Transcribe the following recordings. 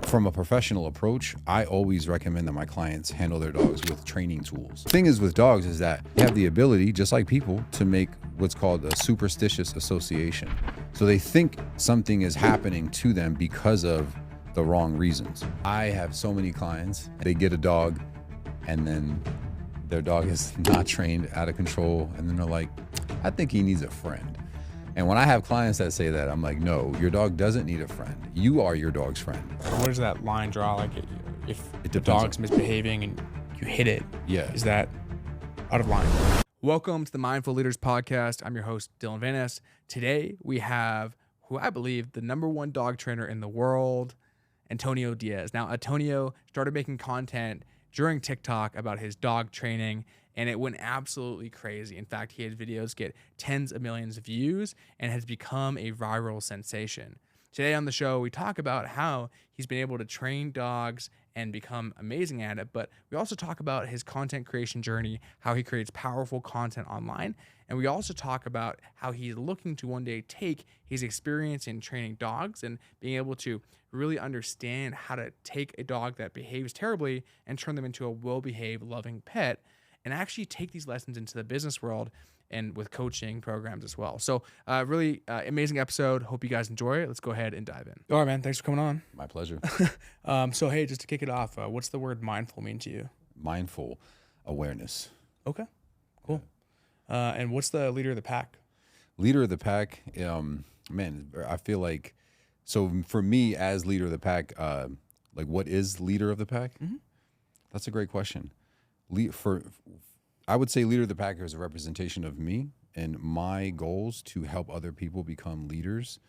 From a professional approach, I always recommend that my clients handle their dogs with training tools. The thing is with dogs is that they have the ability, just like people, to make what's called a superstitious association. So they think something is happening to them because of the wrong reasons. I have so many clients, they get a dog and then their dog is not trained, out of control, and then they're like, I think he needs a friend. And when I have clients that say that, I'm like, no, your dog doesn't need a friend. You are your dog's friend. Where does that line draw? Like, if the dog's misbehaving and you hit it, is that out of line? Welcome to the Mindful Leaders Podcast. I'm your host, Dylan Van Ness. Today, we have who I believe the #1 dog trainer in the world, Antonio Diaz. Now, Antonio started making content during TikTok about his dog training, and it went absolutely crazy. In fact, he had videos get tens of millions of views and has become a viral sensation. Today on the show, we talk about how he's been able to train dogs and become amazing at it, but we also talk about his content creation journey, how he creates powerful content online, and we also talk about how he's looking to one day take his experience in training dogs and being able to really understand how to take a dog that behaves terribly and turn them into a well-behaved, loving pet, and actually take these lessons into the business world and with coaching programs as well. So really amazing episode. Hope you guys enjoy it. Let's go ahead and dive in. All right, man. Thanks for coming on. My pleasure. So, hey, just to kick it off, what's the word mindful mean to you? Mindful awareness. Okay, cool. And what's the leader of the pack? Leader of the pack, man, I feel like, so for me as leader of the pack, like what is leader of the pack? Mm-hmm. That's a great question. I would say leader of the pack is a representation of me and my goals to help other people become leaders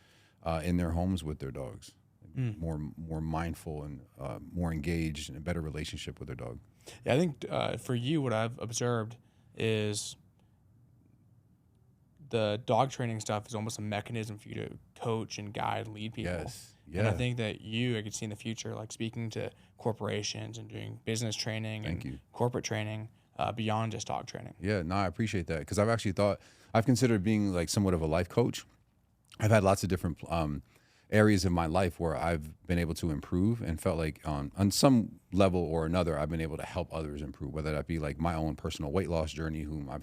in their homes with their dogs. More mindful and more engaged and a better relationship with their dog. Yeah, I think for you, what I've observed is the dog training stuff is almost a mechanism for you to coach and guide and lead people. Yes. Yeah. And I think that I could see in the future, like speaking to corporations and doing business training and corporate training beyond just dog training. Yeah, no, I appreciate that because I've considered being like somewhat of a life coach. I've had lots of different areas of my life where I've been able to improve and felt like on some level or another, I've been able to help others improve, whether that be like my own personal weight loss journey, whom I've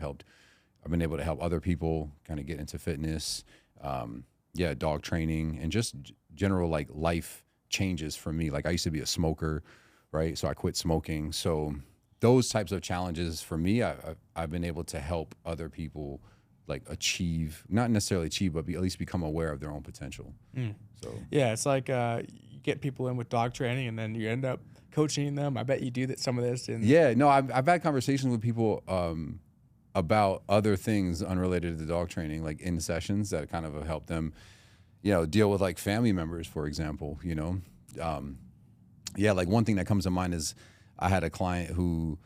been able to help other people kind of get into fitness, dog training, and just general like life changes for me. Like I used to be a smoker, right? So I quit smoking. So those types of challenges for me, I've been able to help other people like not necessarily achieve, but at least become aware of their own potential. So yeah, it's like you get people in with dog training and then you end up coaching them. I bet you do some of this. I've had conversations with people about other things unrelated to dog training, like in sessions that kind of have helped them, deal with like family members, for example, like one thing that comes to mind is I had a client who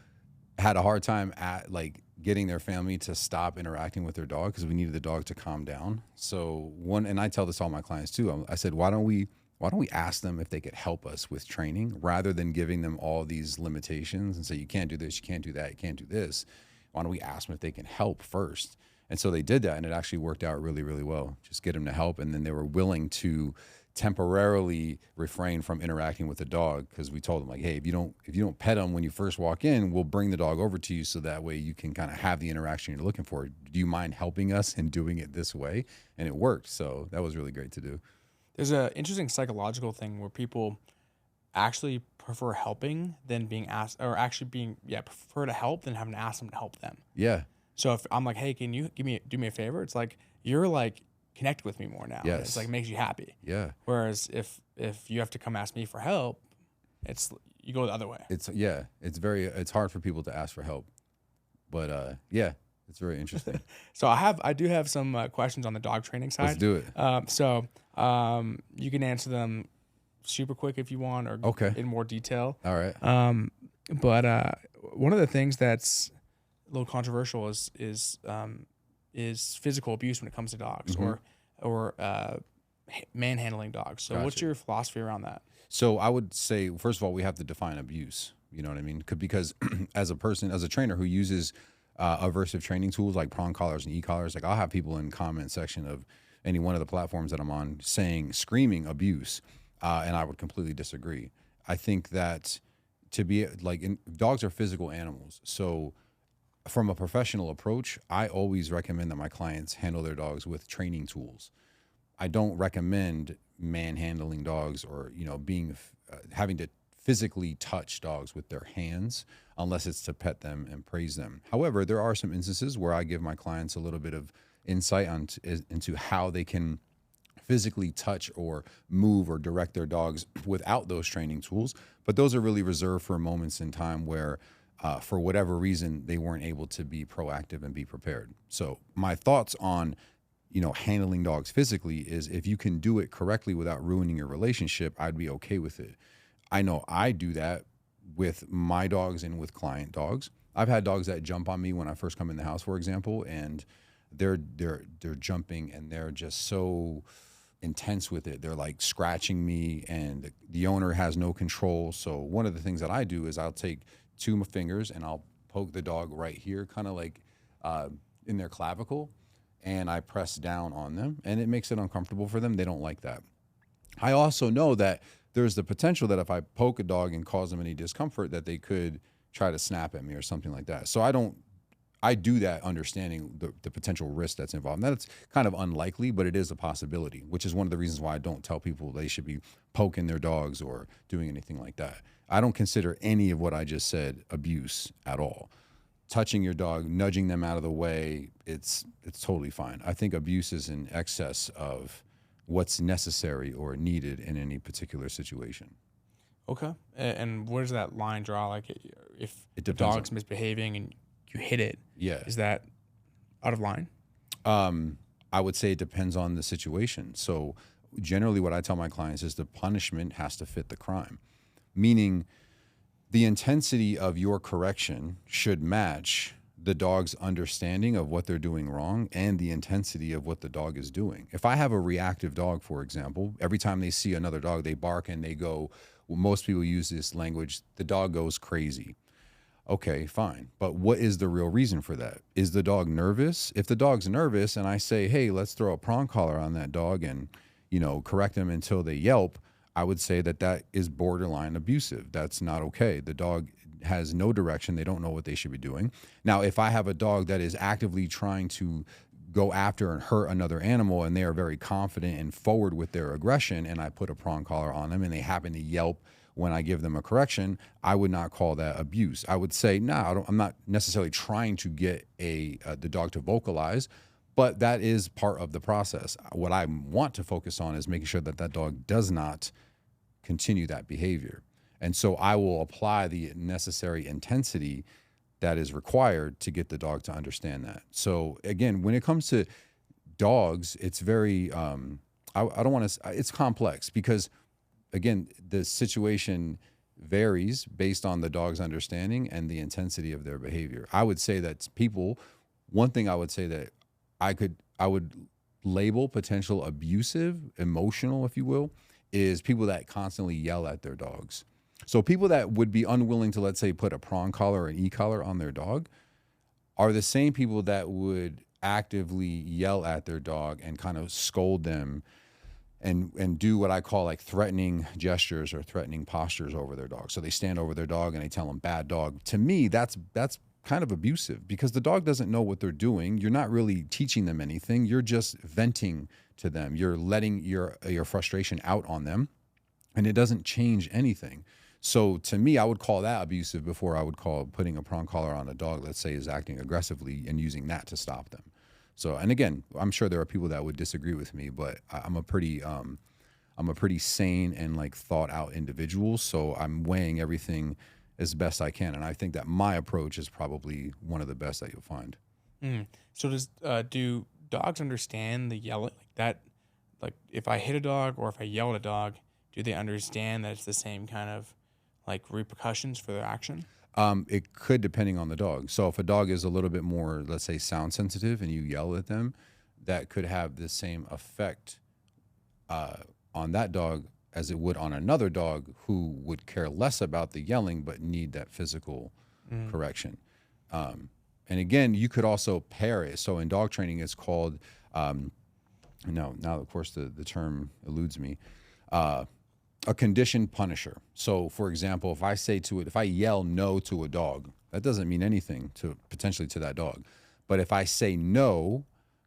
had a hard time at like getting their family to stop interacting with their dog because we needed the dog to calm down. So and I tell this to all my clients too. I said, why don't we ask them if they could help us with training rather than giving them all these limitations and say, you can't do this, you can't do that, you can't do this. Why don't we ask them if they can help first? And so they did that, and it actually worked out really, really well. Just get them to help, and then they were willing to temporarily refrain from interacting with the dog because we told them like, hey, if you don't pet them when you first walk in, we'll bring the dog over to you so that way you can kind of have the interaction you're looking for. Do you mind helping us and doing it this way? And it worked, so that was really great to do. There's an interesting psychological thing where people actually prefer helping than being asked, or actually prefer to help than having to ask them to help them. Yeah. So if I'm like, hey, can you do me a favor? It's like you're like connect with me more now. Yes. It's like makes you happy. Yeah. Whereas if you have to come ask me for help, you go the other way. It's hard for people to ask for help, but it's very interesting. So I do have some questions on the dog training side. Let's do it. So you can answer them super quick if you want, or in more detail. All right. But one of the things that's a little controversial is physical abuse when it comes to dogs, or manhandling dogs. So what's your philosophy around that? So I would say, first of all, we have to define abuse. You know what I mean? Because as a trainer who uses aversive training tools like prong collars and e-collars, like I'll have people in comment section of any one of the platforms that I'm on screaming abuse. and I would completely disagree. I think that to be dogs are physical animals. So from a professional approach, I always recommend that my clients handle their dogs with training tools. I don't recommend manhandling dogs or, being having to physically touch dogs with their hands unless it's to pet them and praise them. However, there are some instances where I give my clients a little bit of insight into how they can physically touch or move or direct their dogs without those training tools. But those are really reserved for moments in time where, for whatever reason, they weren't able to be proactive and be prepared. So my thoughts on, handling dogs physically is if you can do it correctly without ruining your relationship, I'd be okay with it. I know I do that with my dogs and with client dogs. I've had dogs that jump on me when I first come in the house, for example, and they're jumping and they're just so intense with it. They're like scratching me and the owner has no control. So one of the things that I do is I'll take two fingers and I'll poke the dog right here, kind of like in their clavicle, and I press down on them, and it makes it uncomfortable for them. They don't like that. I also know that there's the potential that if I poke a dog and cause them any discomfort, that they could try to snap at me or something like that. So I do that understanding the potential risk that's involved. And that's kind of unlikely, but it is a possibility, which is one of the reasons why I don't tell people they should be poking their dogs or doing anything like that. I don't consider any of what I just said abuse at all. Touching your dog, nudging them out of the way, it's totally fine. I think abuse is in excess of what's necessary or needed in any particular situation. Okay. And where's that line draw? Like if the depends dog's misbehaving and you hit it, yeah, is that out of line? I would say it depends on the situation. So generally what I tell my clients is the punishment has to fit the crime, meaning the intensity of your correction should match the dog's understanding of what they're doing wrong and the intensity of what the dog is doing. If I have a reactive dog, for example, every time they see another dog, they bark and they go, well, most people use this language, the dog goes crazy. Okay, fine. But what is the real reason for that? Is the dog nervous? If the dog's nervous and I say, hey, let's throw a prong collar on that dog and, correct them until they yelp, I would say that is borderline abusive. That's not okay. The dog has no direction. They don't know what they should be doing. Now, if I have a dog that is actively trying to go after and hurt another animal and they are very confident and forward with their aggression and I put a prong collar on them and they happen to yelp when I give them a correction, I would not call that abuse. I would say, I'm not necessarily trying to get the dog to vocalize, but that is part of the process. What I want to focus on is making sure that dog does not continue that behavior. And so I will apply the necessary intensity that is required to get the dog to understand that. So again, when it comes to dogs, it's very, I don't want to, it's complex because again, the situation varies based on the dog's understanding and the intensity of their behavior. I would say that one thing I would say that I would label potential abusive, emotional, if you will, is people that constantly yell at their dogs. So people that would be unwilling to, let's say, put a prong collar or an e-collar on their dog are the same people that would actively yell at their dog and kind of scold them and do what I call like threatening gestures or threatening postures over their dog. So they stand over their dog and they tell them bad dog. To me, that's kind of abusive because the dog doesn't know what they're doing. You're not really teaching them anything. You're just venting to them. You're letting your frustration out on them and it doesn't change anything. So to me, I would call that abusive before I would call putting a prong collar on a dog, let's say, is acting aggressively and using that to stop them. So, and again, I'm sure there are people that would disagree with me, but I'm a pretty sane and like thought out individual. So I'm weighing everything as best I can. And I think that my approach is probably one of the best that you'll find. So do dogs understand the yelling like that? Like if I hit a dog or if I yell at a dog, do they understand that it's the same kind of like repercussions for their action? It could, depending on the dog. So if a dog is a little bit more, let's say, sound sensitive and you yell at them, that could have the same effect on that dog as it would on another dog who would care less about the yelling but need that physical correction. And again, you could also pair it. So in dog training, it's called, now of course the term eludes me, A conditioned punisher. So, for example, if I yell no to a dog, that doesn't mean anything potentially to that dog. But if I say no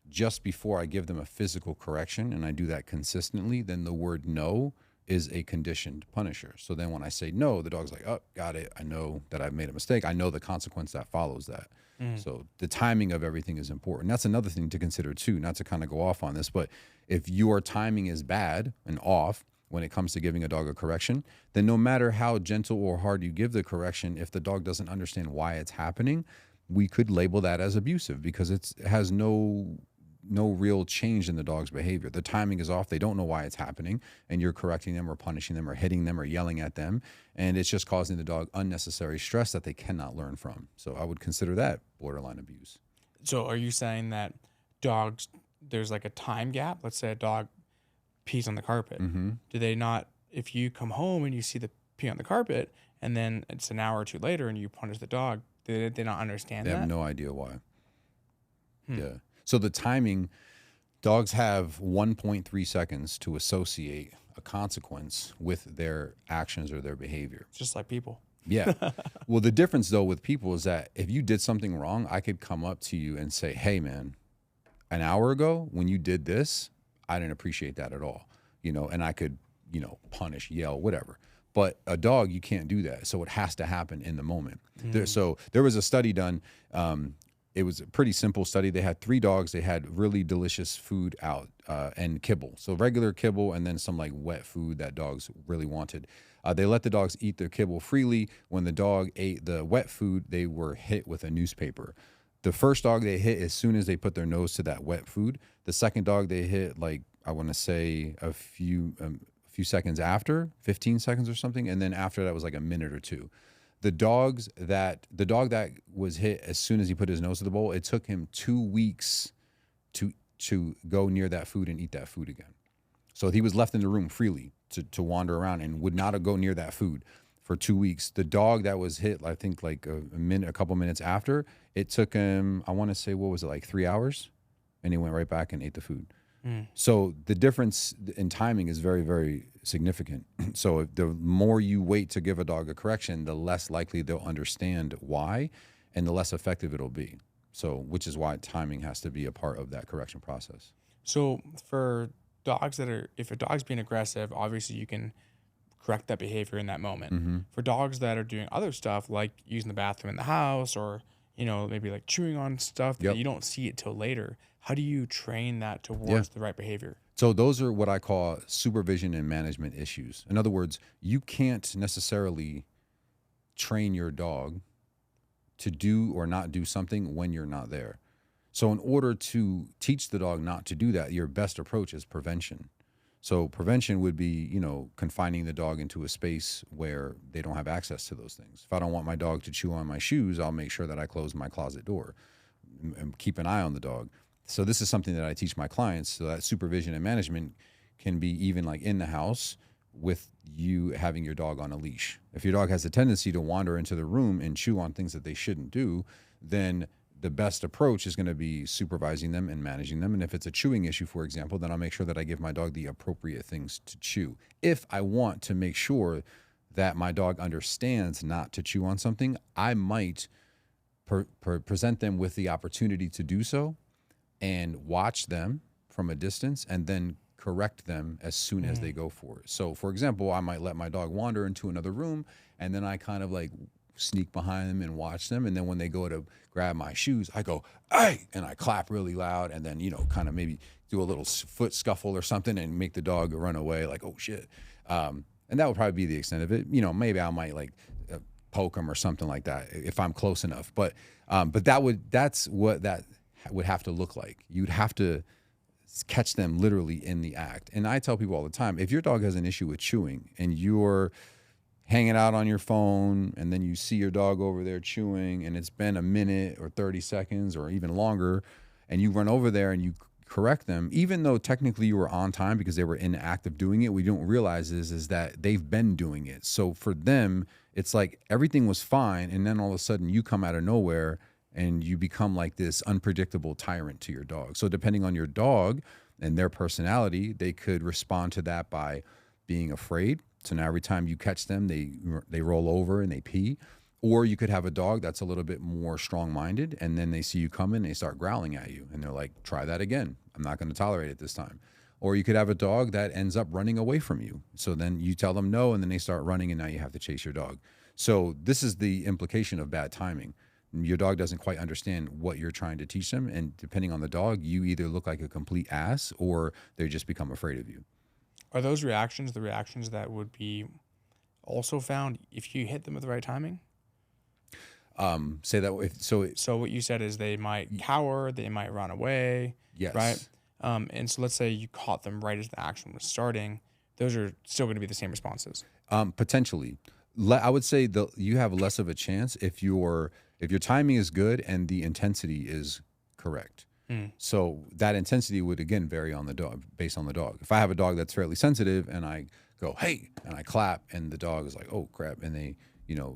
just before I give them a physical correction, and I do that consistently, then the word no is a conditioned punisher. So then when I say no, the dog's like, oh, got it. I know that I've made a mistake. I know the consequence that follows that. So the timing of everything is important. That's another thing to consider too, not to kind of go off on this, but if your timing is bad and off when it comes to giving a dog a correction, then no matter how gentle or hard you give the correction, if the dog doesn't understand why it's happening, we could label that as abusive because it has no real change in the dog's behavior. The timing is off. They don't know why it's happening, and you're correcting them or punishing them or hitting them or yelling at them, and it's just causing the dog unnecessary stress that they cannot learn from. So I would consider that borderline abuse. So are you saying that dogs, there's like a time gap? Let's say a dog pees on the carpet. Do they not, if you come home and you see the pee on the carpet and then it's an hour or two later and you punish the dog, do they not understand that? They have no idea why. Yeah. So the timing, dogs have 1.3 seconds to associate a consequence with their actions or their behavior. Just like people. Yeah. Well, the difference though with people is that if you did something wrong, I could come up to you and say, hey man, an hour ago when you did this, I didn't appreciate that at all, and I could, punish, yell, whatever. But a dog, you can't do that. So it has to happen in the moment. So there was a study done. It was a pretty simple study. They had 3 dogs. They had really delicious food out and kibble. So regular kibble and then some like wet food that dogs really wanted. They let the dogs eat their kibble freely. When the dog ate the wet food, they were hit with a newspaper. The first dog they hit as soon as they put their nose to that wet food. The second dog they hit, like, I want to say a few seconds after, 15 seconds or something. And then after that was like a minute or two. The dog that was hit as soon as he put his nose to the bowl, it took him 2 weeks to go near that food and eat that food again. So he was left in the room freely to wander around and would not go near that food for 2 weeks. The dog that was hit, I think like a couple minutes after, it took him, I want to say, what was it, like 3 hours? And he went right back and ate the food. So the difference in timing is very, very significant. So the more you wait to give a dog a correction, the less likely they'll understand why and the less effective it'll be. So, which is why timing has to be a part of that correction process. So for dogs if a dog's being aggressive, obviously you can correct that behavior in that moment. For dogs that are doing other stuff like using the bathroom in the house or, maybe like chewing on stuff that you don't see it till later, how do you train that towards the right behavior? So those are what I call supervision and management issues. In other words, you can't necessarily train your dog to do or not do something when you're not there. So in order to teach the dog not to do that, your best approach is prevention. So prevention would be, confining the dog into a space where they don't have access to those things. If I don't want my dog to chew on my shoes, I'll make sure that I close my closet door and keep an eye on the dog. So this is something that I teach my clients, so that supervision and management can be even like in the house with you having your dog on a leash. If your dog has a tendency to wander into the room and chew on things that they shouldn't do, then the best approach is going to be supervising them and managing them. And if it's a chewing issue, for example, then I'll make sure that I give my dog the appropriate things to chew. If I want to make sure that my dog understands not to chew on something, I might present them with the opportunity to do so and watch them from a distance and then correct them as soon as they go for it. So for example, I might let my dog wander into another room and then I kind of like sneak behind them and watch them. And then when they go to grab my shoes, I go, hey, and I clap really loud and then, kind of maybe do a little foot scuffle or something and make the dog run away like, oh shit. And that would probably be the extent of it. Maybe I might like poke them or something like that if I'm close enough. But that's what that would have to look like. You'd have to catch them literally in the act. And I tell people all the time, if your dog has an issue with chewing and you're hanging out on your phone and then you see your dog over there chewing and it's been a minute or 30 seconds or even longer and you run over there and you correct them, even though technically you were on time because they were in the act of doing it, what we don't realize is that they've been doing it. So for them, it's like everything was fine and then all of a sudden you come out of nowhere and you become like this unpredictable tyrant to your dog. So depending on your dog and their personality, they could respond to that by being afraid So now every time you catch them, they roll over and they pee. Or you could have a dog that's a little bit more strong-minded, and then they see you coming, they start growling at you, and they're like, try that again. I'm not going to tolerate it this time. Or you could have a dog that ends up running away from you. So then you tell them no, and then they start running, and now you have to chase your dog. So this is the implication of bad timing. Your dog doesn't quite understand what you're trying to teach them, and depending on the dog, you either look like a complete ass or they just become afraid of you. Are those reactions the reactions that would be also found if you hit them at the right timing? Say that. So what you said is they might cower, they might run away. Yes. Right. And so let's say you caught them right as the action was starting. Those are still going to be the same responses. Potentially, I would say you have less of a chance if your timing is good and the intensity is correct. So that intensity would again vary on the dog, based on the dog. If I have a dog that's fairly sensitive and I go, hey, and I clap and the dog is like, oh crap, and they,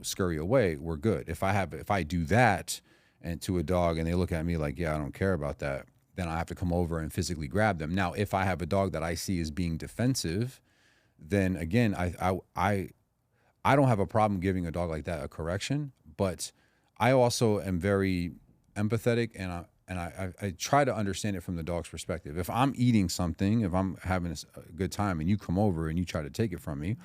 scurry away, we're good. If I do that and to a dog and they look at me like, yeah, I don't care about that, then I have to come over and physically grab them. Now, if I have a dog that I see as being defensive, then again, I don't have a problem giving a dog like that a correction, but I also am very empathetic and I try to understand it from the dog's perspective. If I'm eating something, if I'm having a good time and you come over and you try to take it from me,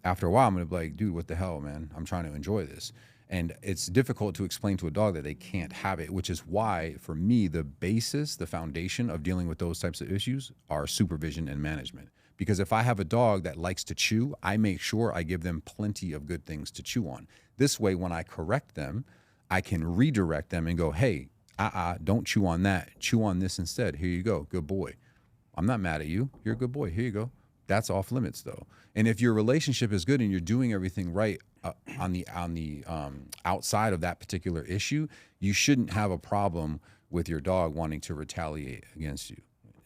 after a while, I'm going to be like, dude, what the hell, man? I'm trying to enjoy this. And it's difficult to explain to a dog that they can't have it, which is why, for me, the basis, the foundation of dealing with those types of issues are supervision and management. Because if I have a dog that likes to chew, I make sure I give them plenty of good things to chew on. This way, when I correct them, I can redirect them and go, hey, don't chew on that. Chew on this instead. Here you go. Good boy. I'm not mad at you. You're a good boy. Here you go. That's off limits, though. And if your relationship is good and you're doing everything right on the outside of that particular issue, you shouldn't have a problem with your dog wanting to retaliate against you.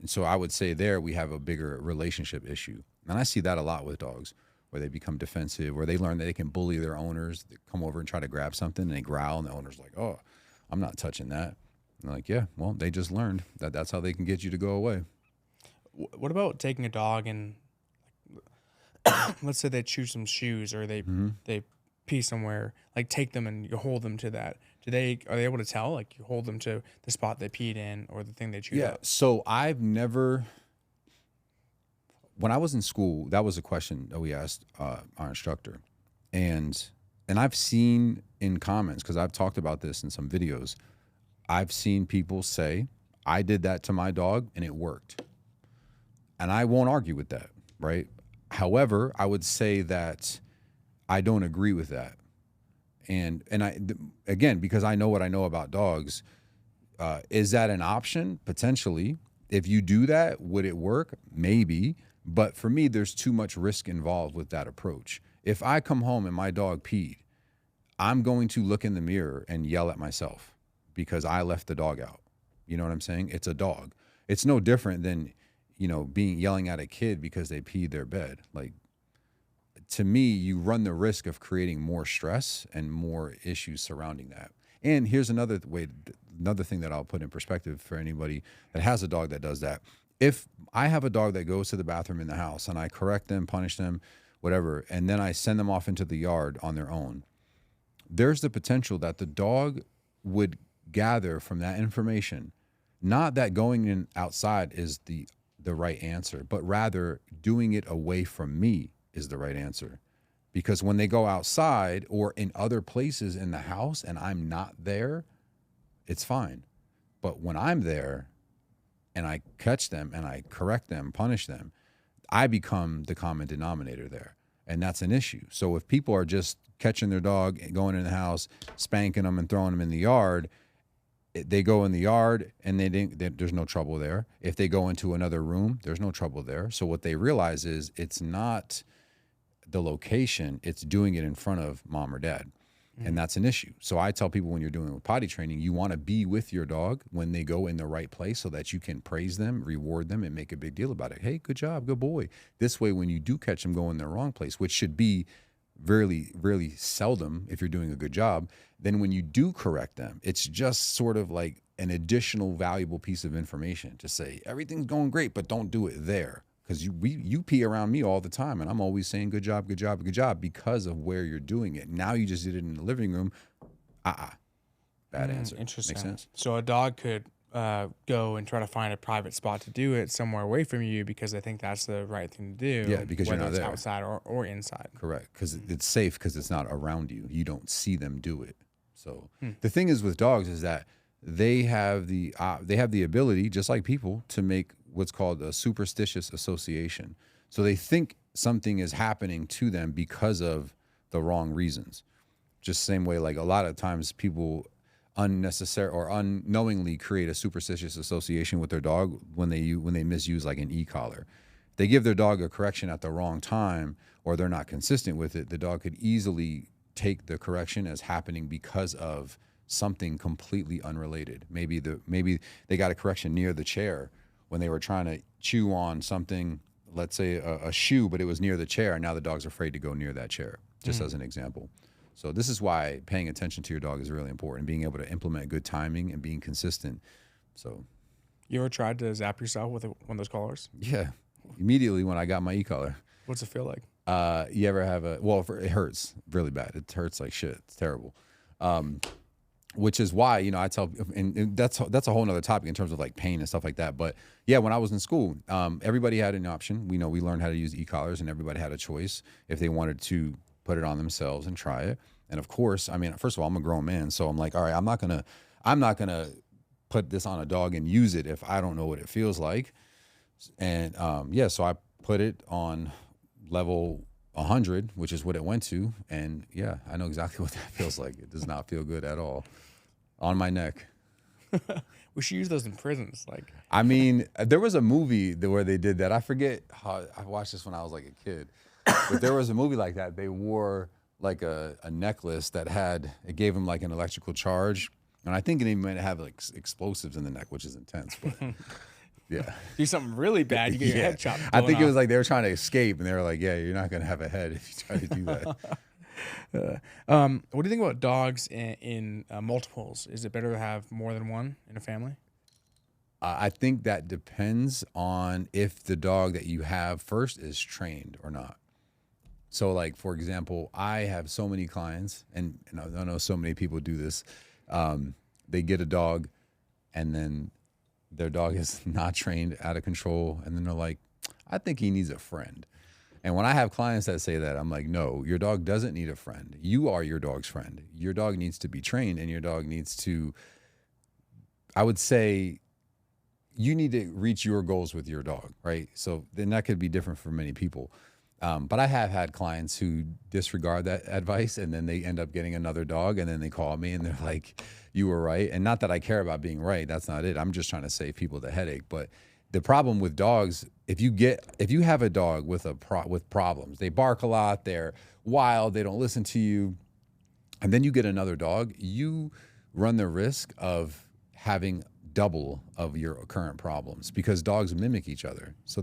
And so I would say there we have a bigger relationship issue. And I see that a lot with dogs, where they become defensive, where they learn that they can bully their owners. They come over and try to grab something, and they growl, and the owner's like, oh, I'm not touching that. And like, yeah, well, they just learned that's how they can get you to go away. What about taking a dog and let's say they chew some shoes or they pee somewhere, like take them and you hold them to that. Are they able to tell? Like you hold them to the spot they peed in or the thing they chewed up? So when I was in school, that was a question that we asked our instructor. And I've seen in comments, because I've talked about this in some videos, I've seen people say, I did that to my dog and it worked. And I won't argue with that, right? However, I would say that I don't agree with that. And again, because I know what I know about dogs, is that an option? Potentially. If you do that, would it work? Maybe. But for me, there's too much risk involved with that approach. If I come home and my dog peed, I'm going to look in the mirror and yell at myself because I left the dog out. You know what I'm saying? It's a dog. It's no different than yelling at a kid because they peed their bed. Like, to me, you run the risk of creating more stress and more issues surrounding that. And here's another thing that I'll put in perspective for anybody that has a dog that does that. If I have a dog that goes to the bathroom in the house and I correct them, punish them, whatever, and then I send them off into the yard on their own, there's the potential that the dog would gather from that information, not that going in outside is the right answer, but rather doing it away from me is the right answer. Because when they go outside or in other places in the house and I'm not there, it's fine. But when I'm there and I catch them and I correct them, punish them, I become the common denominator there. And that's an issue. So if people are just catching their dog and going in the house, spanking them and throwing them in the yard, they go in the yard and there's no trouble there. If they go into another room, there's no trouble there. So what they realize is it's not the location, it's doing it in front of mom or dad. And that's an issue. So I tell people when you're doing potty training, you want to be with your dog when they go in the right place so that you can praise them, reward them, and make a big deal about it. Hey, good job, good boy. This way, when you do catch them going in the wrong place, which should be really, really seldom if you're doing a good job, then when you do correct them, it's just sort of like an additional valuable piece of information to say, everything's going great, but don't do it there. because you pee around me all the time, and I'm always saying good job, good job, good job because of where you're doing it. Now you just did it in the living room. Bad answer. Interesting. Makes sense. So a dog could go and try to find a private spot to do it somewhere away from you because they think that's the right thing to do. Yeah, because you're not there. Outside or inside. Correct, because it's safe because it's not around you. You don't see them do it. So the thing is with dogs is that they have the ability, just like people, to make what's called a superstitious association. So they think something is happening to them because of the wrong reasons. Just same way, like a lot of times people unnecessary or unknowingly create a superstitious association with their dog when they misuse like an e-collar. They give their dog a correction at the wrong time, or they're not consistent with it. The dog could easily take the correction as happening because of something completely unrelated. Maybe they got a correction near the chair when they were trying to chew on something, let's say a shoe, but it was near the chair, and now the dog's afraid to go near that chair, just as an example. So this is why paying attention to your dog is really important, being able to implement good timing and being consistent. So, you ever tried to zap yourself with one of those collars? Yeah, immediately when I got my e-collar. What's it feel like? You ever have it hurts really bad. It hurts like shit. It's terrible. Which is why, I tell, and that's a whole nother topic in terms of like pain and stuff like that. But yeah, when I was in school, everybody had an option. We learned how to use e-collars, and everybody had a choice if they wanted to put it on themselves and try it. And of course, first of all, I'm a grown man, so I'm like, all right, I'm not gonna put this on a dog and use it if I don't know what it feels like. And so I put it on level 100, which is what it went to, and yeah, I know exactly what that feels like. It does not feel good at all on my neck. We should use those in prisons. Like, there was a movie where they did that. I forget how I watched this when I was like a kid, but there was a movie like that. They wore like a necklace that it gave them like an electrical charge, and I think it even might have like explosives in the neck, which is intense. But yeah, do something really bad, you get your head chopped. I think it was like they were trying to escape, and they were like, "Yeah, you're not gonna have a head if you try to do that." What do you think about dogs in multiples? Is it better to have more than one in a family? I think that depends on if the dog that you have first is trained or not. So, like, for example, I have so many clients, and I know so many people do this. They get a dog, and then their dog is not trained, out of control, and then they're like, I think he needs a friend. And when I have clients that say that, I'm like, no, your dog doesn't need a friend. You are your dog's friend. Your dog needs to be trained, and your dog needs to, I would say, you need to reach your goals with your dog, right? So then that could be different for many people. But I have had clients who disregard that advice, and then they end up getting another dog, and then they call me and they're like, you were right. And not that I care about being right. That's not it. I'm just trying to save people the headache. But the problem with dogs, if you have a dog with problems, they bark a lot, they're wild, they don't listen to you, and then you get another dog, you run the risk of having double of your current problems, because dogs mimic each other. So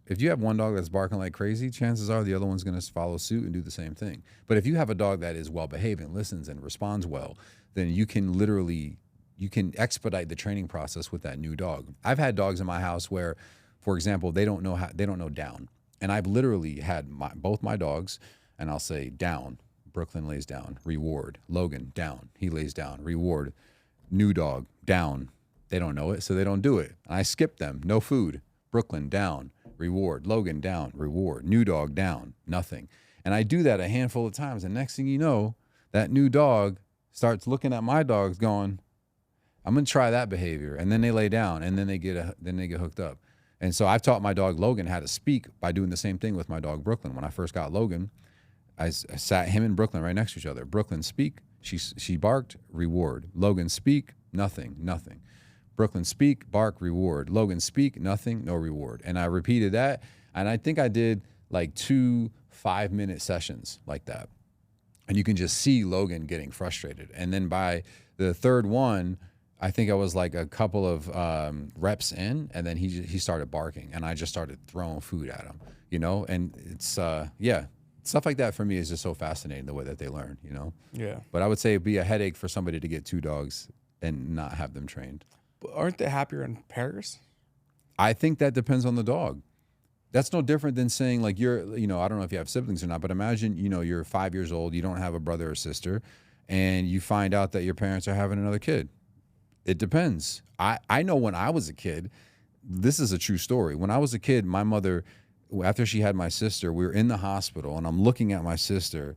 if you have one dog that's barking like crazy, chances are the other one's going to follow suit and do the same thing. But if you have a dog that is well behaved and listens and responds well, then you can expedite the training process with that new dog. I've had dogs in my house where, for example, they don't know down. And I've literally had both my dogs, and I'll say down, Brooklyn lays down, reward. Logan, down, he lays down, reward. New dog, down. They don't know it, so they don't do it. And I skip them, no food. Brooklyn, down, reward. Logan, down, reward. New dog, down, nothing. And I do that a handful of times, and next thing you know, that new dog starts looking at my dogs going, I'm gonna try that behavior. And then they lay down, and then they get hooked up. And so I've taught my dog Logan how to speak by doing the same thing with my dog Brooklyn. When I first got Logan, I sat him and Brooklyn right next to each other. Brooklyn, speak. She barked, reward. Logan, speak, nothing. Brooklyn, speak, bark, reward. Logan, speak, nothing, no reward. And I repeated that, and I think I did like 2 5-minute sessions like that. And you can just see Logan getting frustrated. And then by the third one, I think I was like a couple of reps in, and then he started barking, and I just started throwing food at him, And it's stuff like that for me is just so fascinating, the way that they learn, Yeah. But I would say it'd be a headache for somebody to get 2 dogs and not have them trained. But aren't they happier in pairs? I think that depends on the dog. That's no different than saying like I don't know if you have siblings or not, but imagine, you're 5 years old, you don't have a brother or sister, and you find out that your parents are having another kid. It depends. I know when I was a kid, this is a true story. When I was a kid, my mother, after she had my sister, we were in the hospital and I'm looking at my sister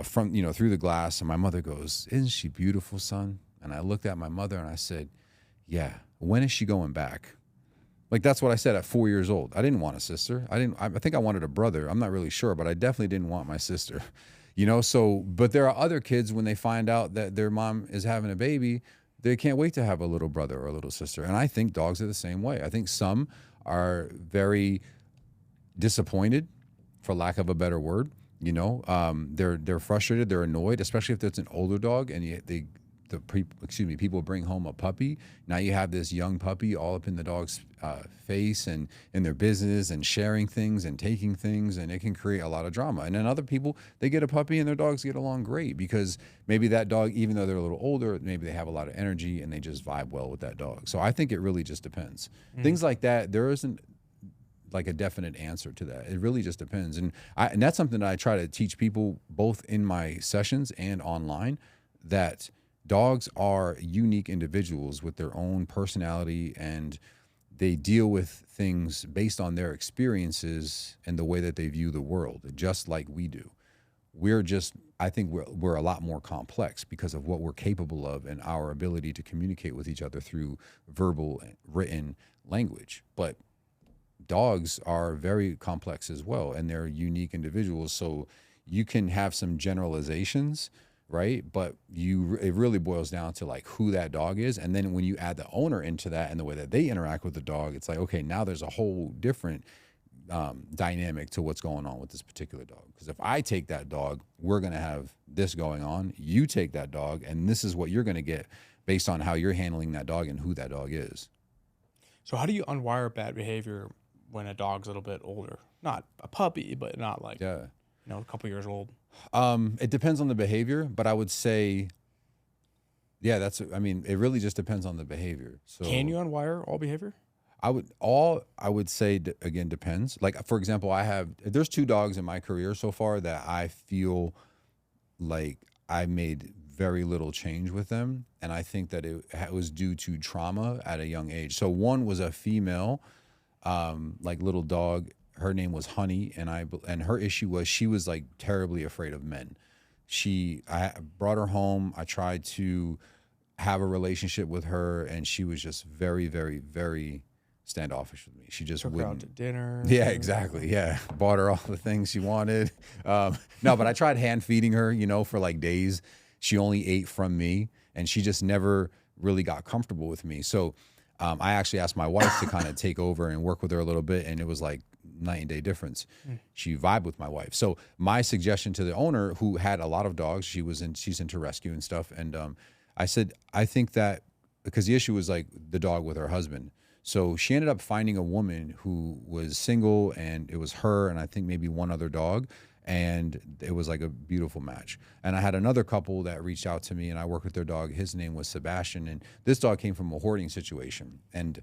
from, through the glass, and my mother goes, "Isn't she beautiful, son?" And I looked at my mother and I said, "Yeah, when is she going back?" Like, that's what I said at 4 years old. I didn't want a sister. I think I wanted a brother. I'm not really sure, but I definitely didn't want my sister, but there are other kids, when they find out that their mom is having a baby, they can't wait to have a little brother or a little sister. And I think dogs are the same way. I think some are very disappointed, for lack of a better word. They're frustrated, they're annoyed, especially if it's an older dog and people bring home a puppy. Now you have this young puppy all up in the dog's face and in their business and sharing things and taking things, and it can create a lot of drama. And then other people, they get a puppy and their dogs get along great because maybe that dog, even though they're a little older, maybe they have a lot of energy and they just vibe well with that dog. So I think it really just depends. Things like that, there isn't like a definite answer to that. It really just depends. And that's something that I try to teach people both in my sessions and online, that dogs are unique individuals with their own personality, and they deal with things based on their experiences and the way that they view the world, just like we do. I think we're a lot more complex because of what we're capable of and our ability to communicate with each other through verbal, written language. But dogs are very complex as well, and they're unique individuals. So you can have some generalizations, right? But it really boils down to like who that dog is. And then when you add the owner into that and the way that they interact with the dog, it's like, okay, now there's a whole different dynamic to what's going on with this particular dog. Because if I take that dog, we're going to have this going on. You take that dog, and this is what you're going to get based on how you're handling that dog and who that dog is. So how do you unwire bad behavior when a dog's a little bit older? Not a puppy, but not like, a couple years old. It depends on the behavior, but I would say, it really just depends on the behavior. So can you unwire all behavior? I would say, again, depends. Like, for example, there's 2 dogs in my career so far that I feel like I made very little change with them. And I think that it was due to trauma at a young age. So one was a female, little dog. Her name was Honey, and her issue was she was like terribly afraid of men. I brought her home. I tried to have a relationship with her, and she was just very, very, very standoffish with me. She just took her out to dinner. Yeah, exactly. Yeah, bought her all the things she wanted. No, but I tried hand feeding her, for like days. She only ate from me, and she just never really got comfortable with me. So I actually asked my wife to kind of take over and work with her a little bit, and it was like night and day difference. She vibed with my wife. So my suggestion to the owner, who had a lot of dogs, she's into rescue and stuff, and I said, I think that, because the issue was like the dog with her husband. So she ended up finding a woman who was single, and it was her and I think maybe one other dog, and it was like a beautiful match. And I had another couple that reached out to me, and I worked with their dog. His name was Sebastian, and this dog came from a hoarding situation. And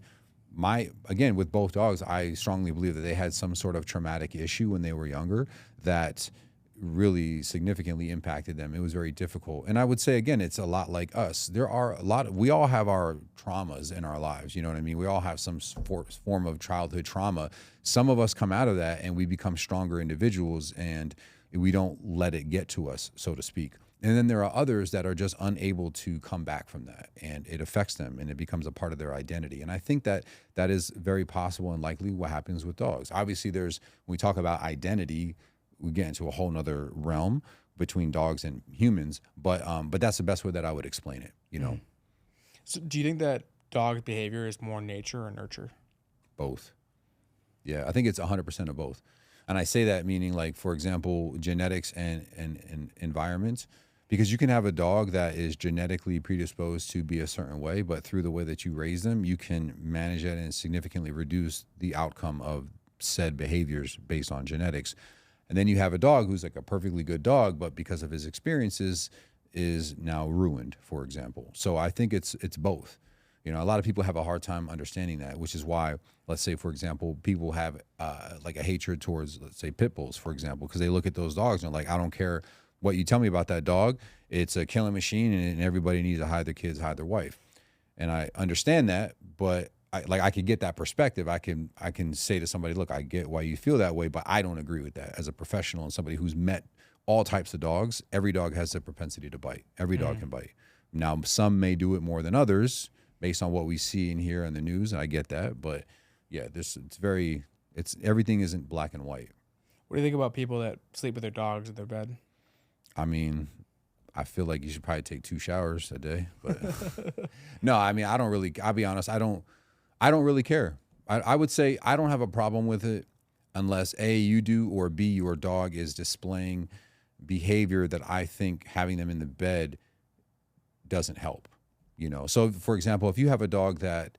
again, with both dogs, I strongly believe that they had some sort of traumatic issue when they were younger that really significantly impacted them. It was very difficult. And I would say, again, it's a lot like us. We all have our traumas in our lives. You know what I mean? We all have some form of childhood trauma. Some of us come out of that and we become stronger individuals, and we don't let it get to us, so to speak. And then there are others that are just unable to come back from that, and it affects them and it becomes a part of their identity. And I think that is very possible and likely what happens with dogs. Obviously, when we talk about identity, we get into a whole nother realm between dogs and humans, but that's the best way that I would explain it, So do you think that dog behavior is more nature or nurture? Both. Yeah, I think it's 100% of both. And I say that meaning, like, for example, genetics and environment, because you can have a dog that is genetically predisposed to be a certain way, but through the way that you raise them, you can manage that and significantly reduce the outcome of said behaviors based on genetics. And then you have a dog who's like a perfectly good dog, but because of his experiences is now ruined, for example. So I think it's both. You know, a lot of people have a hard time understanding that, which is why, let's say, for example, people have like a hatred towards, let's say, pit bulls, for example, because they look at those dogs and they're like, I don't care what you tell me about that dog. It's a killing machine, and everybody needs to hide their kids, hide their wife. And I understand that, but I could get that perspective. I can say to somebody, look, I get why you feel that way, but I don't agree with that. As a professional and somebody who's met all types of dogs, every dog has the propensity to bite. Every dog can bite. Now, some may do it more than others based on what we see and hear in the news, and I get that. But yeah, everything isn't black and white. What do you think about people that sleep with their dogs in their bed? I mean, I feel like you should probably take 2 showers a day, but no, I mean, I'll be honest, I don't really care. I would say I don't have a problem with it unless A, you do, or B, your dog is displaying behavior that I think having them in the bed doesn't help, you know? So for example, if you have a dog that,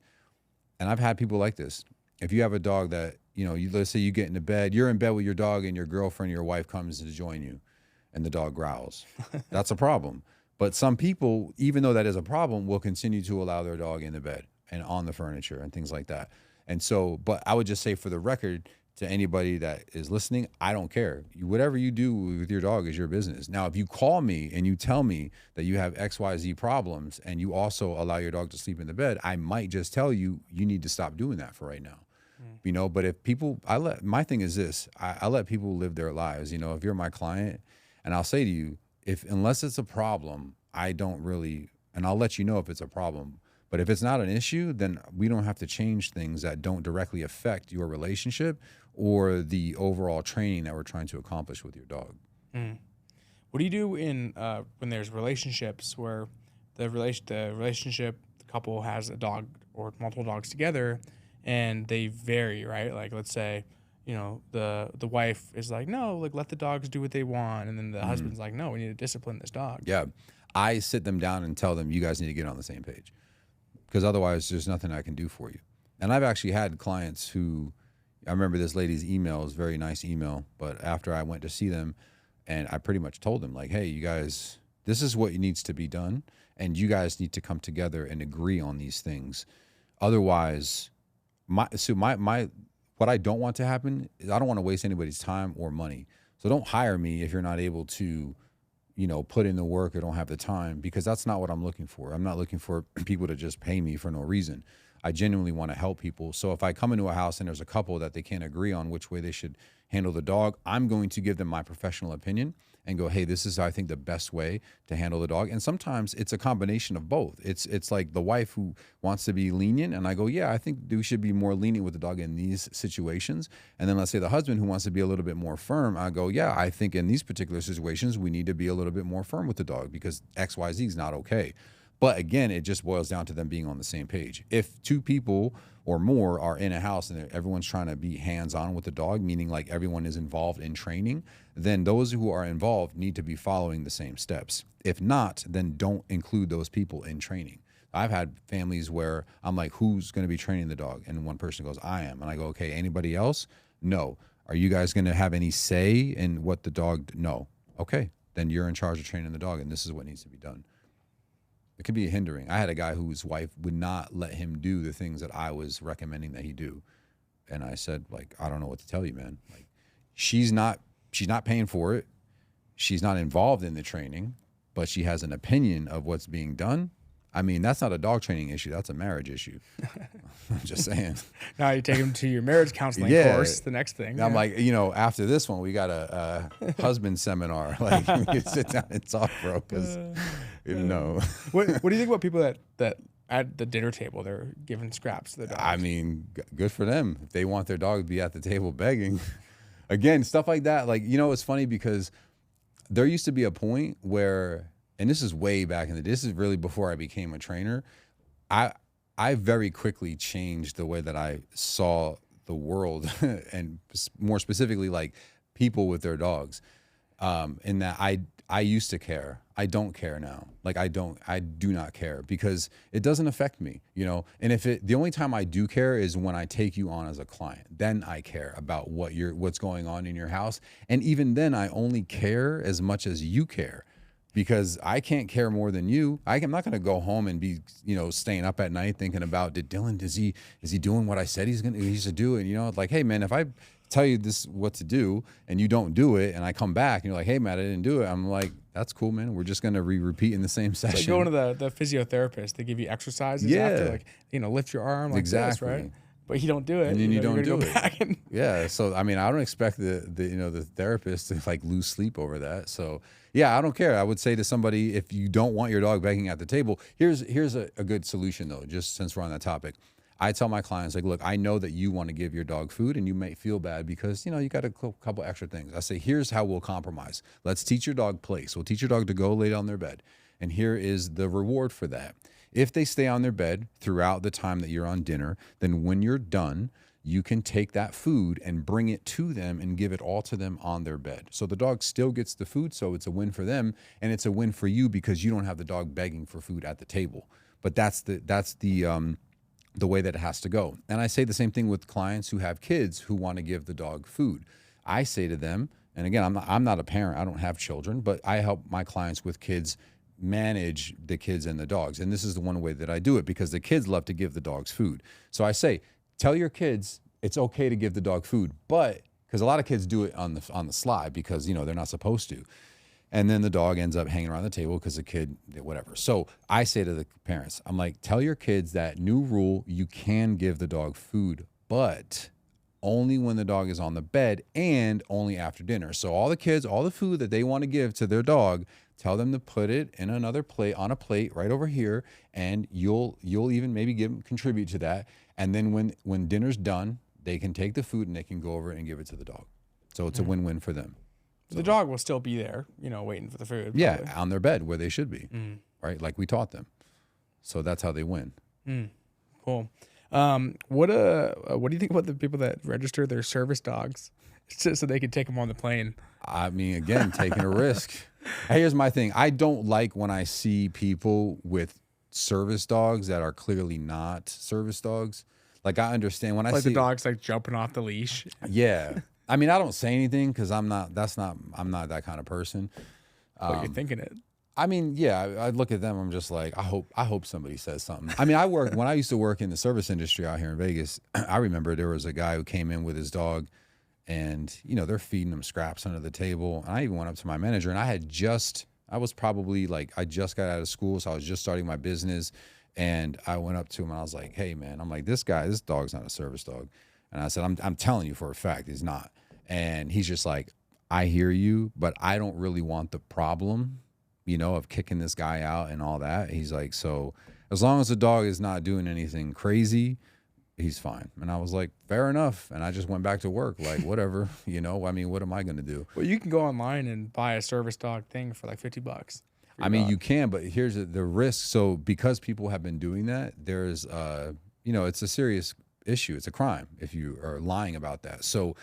and I've had people like this, if you have a dog that, you know, let's say you get into bed, you're in bed with your dog and your girlfriend, your wife comes to join you and the dog growls, that's a problem. But some people, even though that is a problem, will continue to allow their dog in the bed and on the furniture and things like that. And so, but I would just say for the record to anybody that is listening, I don't care. Whatever you do with your dog is your business. Now, if you call me and you tell me that you have XYZ problems and you also allow your dog to sleep in the bed, I might just tell you, you need to stop doing that for right now. You know, but if people, my thing is this, I let people live their lives. You know, if you're my client, and I'll say to you, unless it's a problem, I don't really, and I'll let you know if it's a problem. But if it's not an issue, then we don't have to change things that don't directly affect your relationship or the overall training that we're trying to accomplish with your dog. What do you do in when there's relationships where the couple has a dog or multiple dogs together and they vary, right? Like, let's say, you know, the wife is like, no, like, let the dogs do what they want. And then the husband's like, no, we need to discipline this dog. Yeah. I sit them down and tell them, you guys need to get on the same page, because otherwise there's nothing I can do for you. And I've actually had clients who, I remember this lady's email, it was a very nice email, but after I went to see them and I pretty much told them, like, hey, you guys, this is what needs to be done. And you guys need to come together and agree on these things. Otherwise, what I don't want to happen is I don't want to waste anybody's time or money. So don't hire me if you're not able to, you know, put in the work or don't have the time, because that's not what I'm looking for. I'm not looking for people to just pay me for no reason. I genuinely want to help people. So if I come into a house and there's a couple that they can't agree on which way they should handle the dog, I'm going to give them my professional opinion and go, hey, this is, I think, the best way to handle the dog. And sometimes it's a combination of both. It's like the wife who wants to be lenient, and I go, yeah, I think we should be more lenient with the dog in these situations. And then let's say the husband who wants to be a little bit more firm, I go, yeah, I think in these particular situations, we need to be a little bit more firm with the dog because XYZ is not okay. But again, it just boils down to them being on the same page. If 2 people or more are in a house and everyone's trying to be hands-on with the dog, meaning like everyone is involved in training, then those who are involved need to be following the same steps. If not, then don't include those people in training. I've had families where I'm like, who's going to be training the dog? And one person goes, I am. And I go, okay, anybody else? No. Are you guys going to have any say in what the dog? No. Okay, then you're in charge of training the dog, and this is what needs to be done. It could be hindering. I had a guy whose wife would not let him do the things that I was recommending that he do. And I said, like, I don't know what to tell you, man. Like, she's not paying for it. She's not involved in the training, but she has an opinion of what's being done. I mean, that's not a dog training issue. That's a marriage issue. I'm just saying. Now you take him to your marriage counseling course, the next thing. I'm like, you know, after this one, we got a husband seminar. Like, we can sit down and talk, bro, because, you know. What do you think about people that at the dinner table, they're giving scraps to their dogs? I mean, good for them. If they want their dog to be at the table begging. Again, stuff like that. Like, you know, it's funny because there used to be a point where, and this is way back in the day, this is really before I became a trainer, I very quickly changed the way that I saw the world and more specifically like people with their dogs. In that I used to care. I don't care now. Like I do not care because it doesn't affect me, you know? And the only time I do care is when I take you on as a client, then I care about what's going on in your house. And even then I only care as much as you care. because I can't care more than you. I'm not going to go home and be, staying up at night thinking about, did Dylan, is he doing what I said he should do? And, like, hey man, if I tell you this what to do and you don't do it and I come back and you're like, hey man, I didn't do it, I'm like, that's cool, man, we're just gonna repeat in the same session. It's like going to the physiotherapist, they give you exercises after, like, lift your arm like this, right? But you don't do it, and then you don't do it. Yeah, so I mean, I don't expect the therapist to like lose sleep over that. So yeah, I don't care. I would say to somebody, if you don't want your dog begging at the table, here's a good solution though, just since we're on that topic. I tell my clients, like, look, I know that you want to give your dog food and you may feel bad because, you got a couple extra things. I say, here's how we'll compromise. Let's teach your dog place. We'll teach your dog to go lay down their bed. And here is the reward for that. If they stay on their bed throughout the time that you're on dinner, then when you're done, you can take that food and bring it to them and give it all to them on their bed. So the dog still gets the food, so it's a win for them, and it's a win for you because you don't have the dog begging for food at the table. But that's the way that it has to go. And I say the same thing with clients who have kids who want to give the dog food. I say to them, and again, I'm not a parent, I don't have children, but I help my clients with kids manage the kids and the dogs. And this is the one way that I do it because the kids love to give the dogs food. So I say, tell your kids it's okay to give the dog food, but because a lot of kids do it on the slide because, they're not supposed to. And then the dog ends up hanging around the table because the kid, whatever. So I say to the parents, I'm like, tell your kids that new rule, you can give the dog food, but only when the dog is on the bed and only after dinner. So all the kids, all the food that they want to give to their dog, tell them to put it in another plate, on a plate right over here, and you'll even maybe contribute to that. And then when dinner's done, they can take the food and they can go over and give it to the dog. So it's a win-win for them. So the dog will still be there, waiting for the food. Probably. Yeah, on their bed where they should be, right? Like we taught them. So that's how they win. Cool. What do you think about the people that register their service dogs so they can take them on the plane? I mean, again, taking a risk. Here's my thing. I don't like when I see people with service dogs that are clearly not service dogs. Like I understand when I see the dog's like jumping off the leash. Yeah. I mean, I don't say anything because I'm not that kind of person. But you're thinking it. I mean, yeah, I look at them. I'm just like, I hope somebody says something. I mean, when I used to work in the service industry out here in Vegas, I remember there was a guy who came in with his dog and, they're feeding him scraps under the table. And I even went up to my manager and I just got out of school. So I was just starting my business and I went up to him and I was like, hey man, I'm like, this dog's not a service dog. And I said, I'm telling you for a fact he's not. And he's just like, I hear you, but I don't really want the problem, of kicking this guy out and all that. He's like, so as long as the dog is not doing anything crazy, he's fine. And I was like, fair enough. And I just went back to work, like, whatever, I mean, what am I going to do? Well, you can go online and buy a service dog thing for like $50. I mean, you can, but here's the risk. So because people have been doing that, there's, it's a serious issue. It's a crime if you are lying about that. So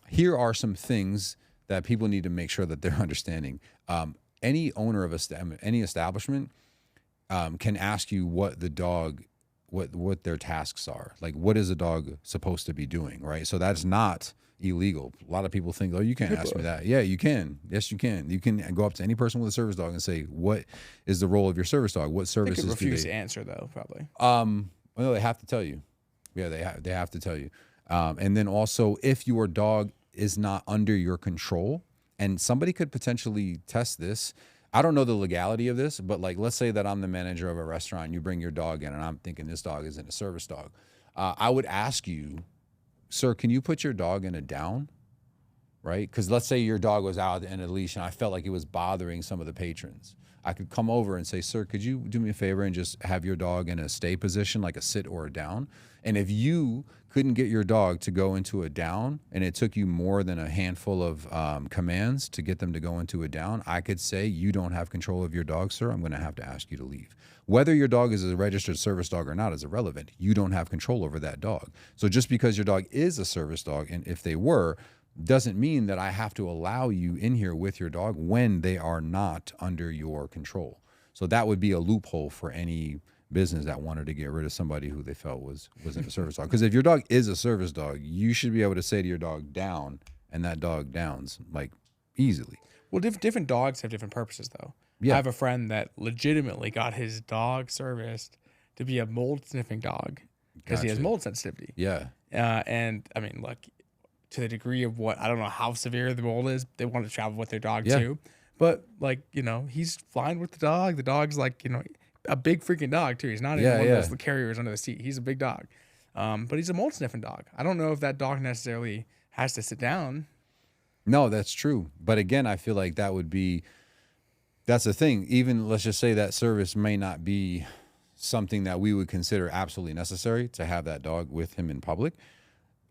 here are some things that people need to make sure that they're understanding. Any owner of any establishment can ask you what the dog, what their tasks are. Like, what is a dog supposed to be doing, right? So that's not illegal. A lot of people think, oh, you can't ask me that. Yeah, you can. Yes, you can. You can go up to any person with a service dog and say, what is the role of your service dog? What services do they refuse to answer, though, probably. Well, they have to tell you. Yeah, they have to tell you. And then also, if your dog is not under your control, and somebody could potentially test this. I don't know the legality of this, but like, let's say that I'm the manager of a restaurant and you bring your dog in and I'm thinking this dog isn't a service dog. I would ask you, sir, can you put your dog in a down? Right? Because let's say your dog was out at the end of the leash and I felt like it was bothering some of the patrons. I could come over and say, sir, could you do me a favor and just have your dog in a stay position, like a sit or a down? And if you couldn't get your dog to go into a down and it took you more than a handful of commands to get them to go into a down, I could say, you don't have control of your dog, sir. I'm going to have to ask you to leave. Whether your dog is a registered service dog or not is irrelevant. You don't have control over that dog. So just because your dog is a service dog, and if they were, doesn't mean that I have to allow you in here with your dog when they are not under your control. So that would be a loophole for any business that wanted to get rid of somebody who they felt wasn't a service dog. Because if your dog is a service dog, you should be able to say to your dog down, and that dog downs like easily. Well, different dogs have different purposes, though. Yeah. I have a friend that legitimately got his dog serviced to be a mold sniffing dog because he has mold sensitivity. Yeah. And I mean, look, to the degree of what, I don't know how severe the mold is, they want to travel with their dog too. But like, you know, he's fine with the dog. The dog's like, you know, a big freaking dog too. He's not even one of those carriers under the seat. He's a big dog. But he's a mold sniffing dog. I don't know if that dog necessarily has to sit down. No, that's true. But again, I feel like that's the thing. Even let's just say that service may not be something that we would consider absolutely necessary to have that dog with him in public.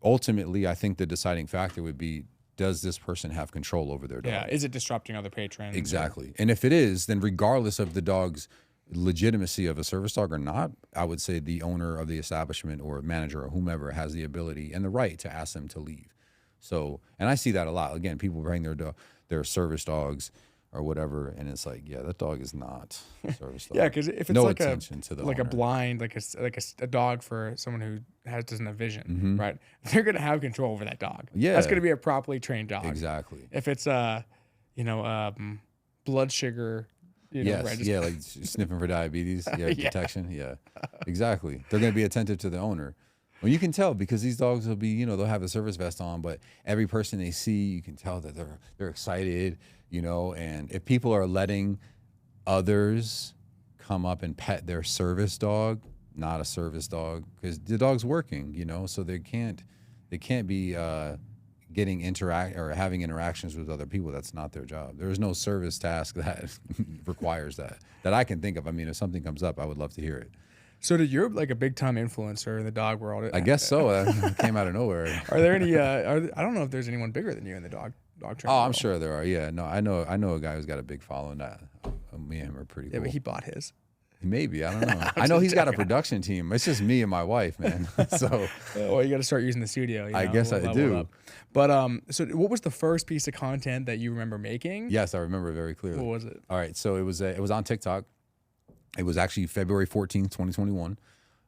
Ultimately, I think the deciding factor would be, does this person have control over their dog? Yeah. Is it disrupting other patrons? Exactly. And if it is, then regardless of the dog's legitimacy of a service dog or not, I would say the owner of the establishment or manager or whomever has the ability and the right to ask them to leave. So, and I see that a lot. Again, people bring their service dogs or whatever, and it's like, yeah, that dog is not a service dog. Yeah, because if it's no like attention to the like owner. a blind, like a dog for someone who doesn't have vision, right? They're gonna have control over that dog. Yeah, that's gonna be a properly trained dog. Exactly. If it's blood sugar. Yeah, like sniffing for diabetes, detection, exactly. They're going to be attentive to the owner. Well, you can tell because these dogs will be, they'll have a service vest on, but every person they see, you can tell that they're excited, and if people are letting others come up and pet their service dog, not a service dog, because the dog's working, so they can't be getting having interactions with other people. That's not their job. There's no service task that requires that I can think of. I mean, if something comes up, I would love to hear it. So you're like a big time influencer in the dog world. I guess so. That came out of nowhere. Are there any? I don't know if there's anyone bigger than you in the dog training. Oh, I'm sure there are. Yeah, no, I know a guy who's got a big following. Me and him are pretty cool. Yeah, but he bought his. Maybe, I don't know. I know he's got a production team. It's just me and my wife, man. So, well, you got to start using the studio. I guess I do. But so what was the first piece of content that you remember making? Yes, I remember it very clearly. What was it? All right, so it was on TikTok. It was actually February 14th, 2021,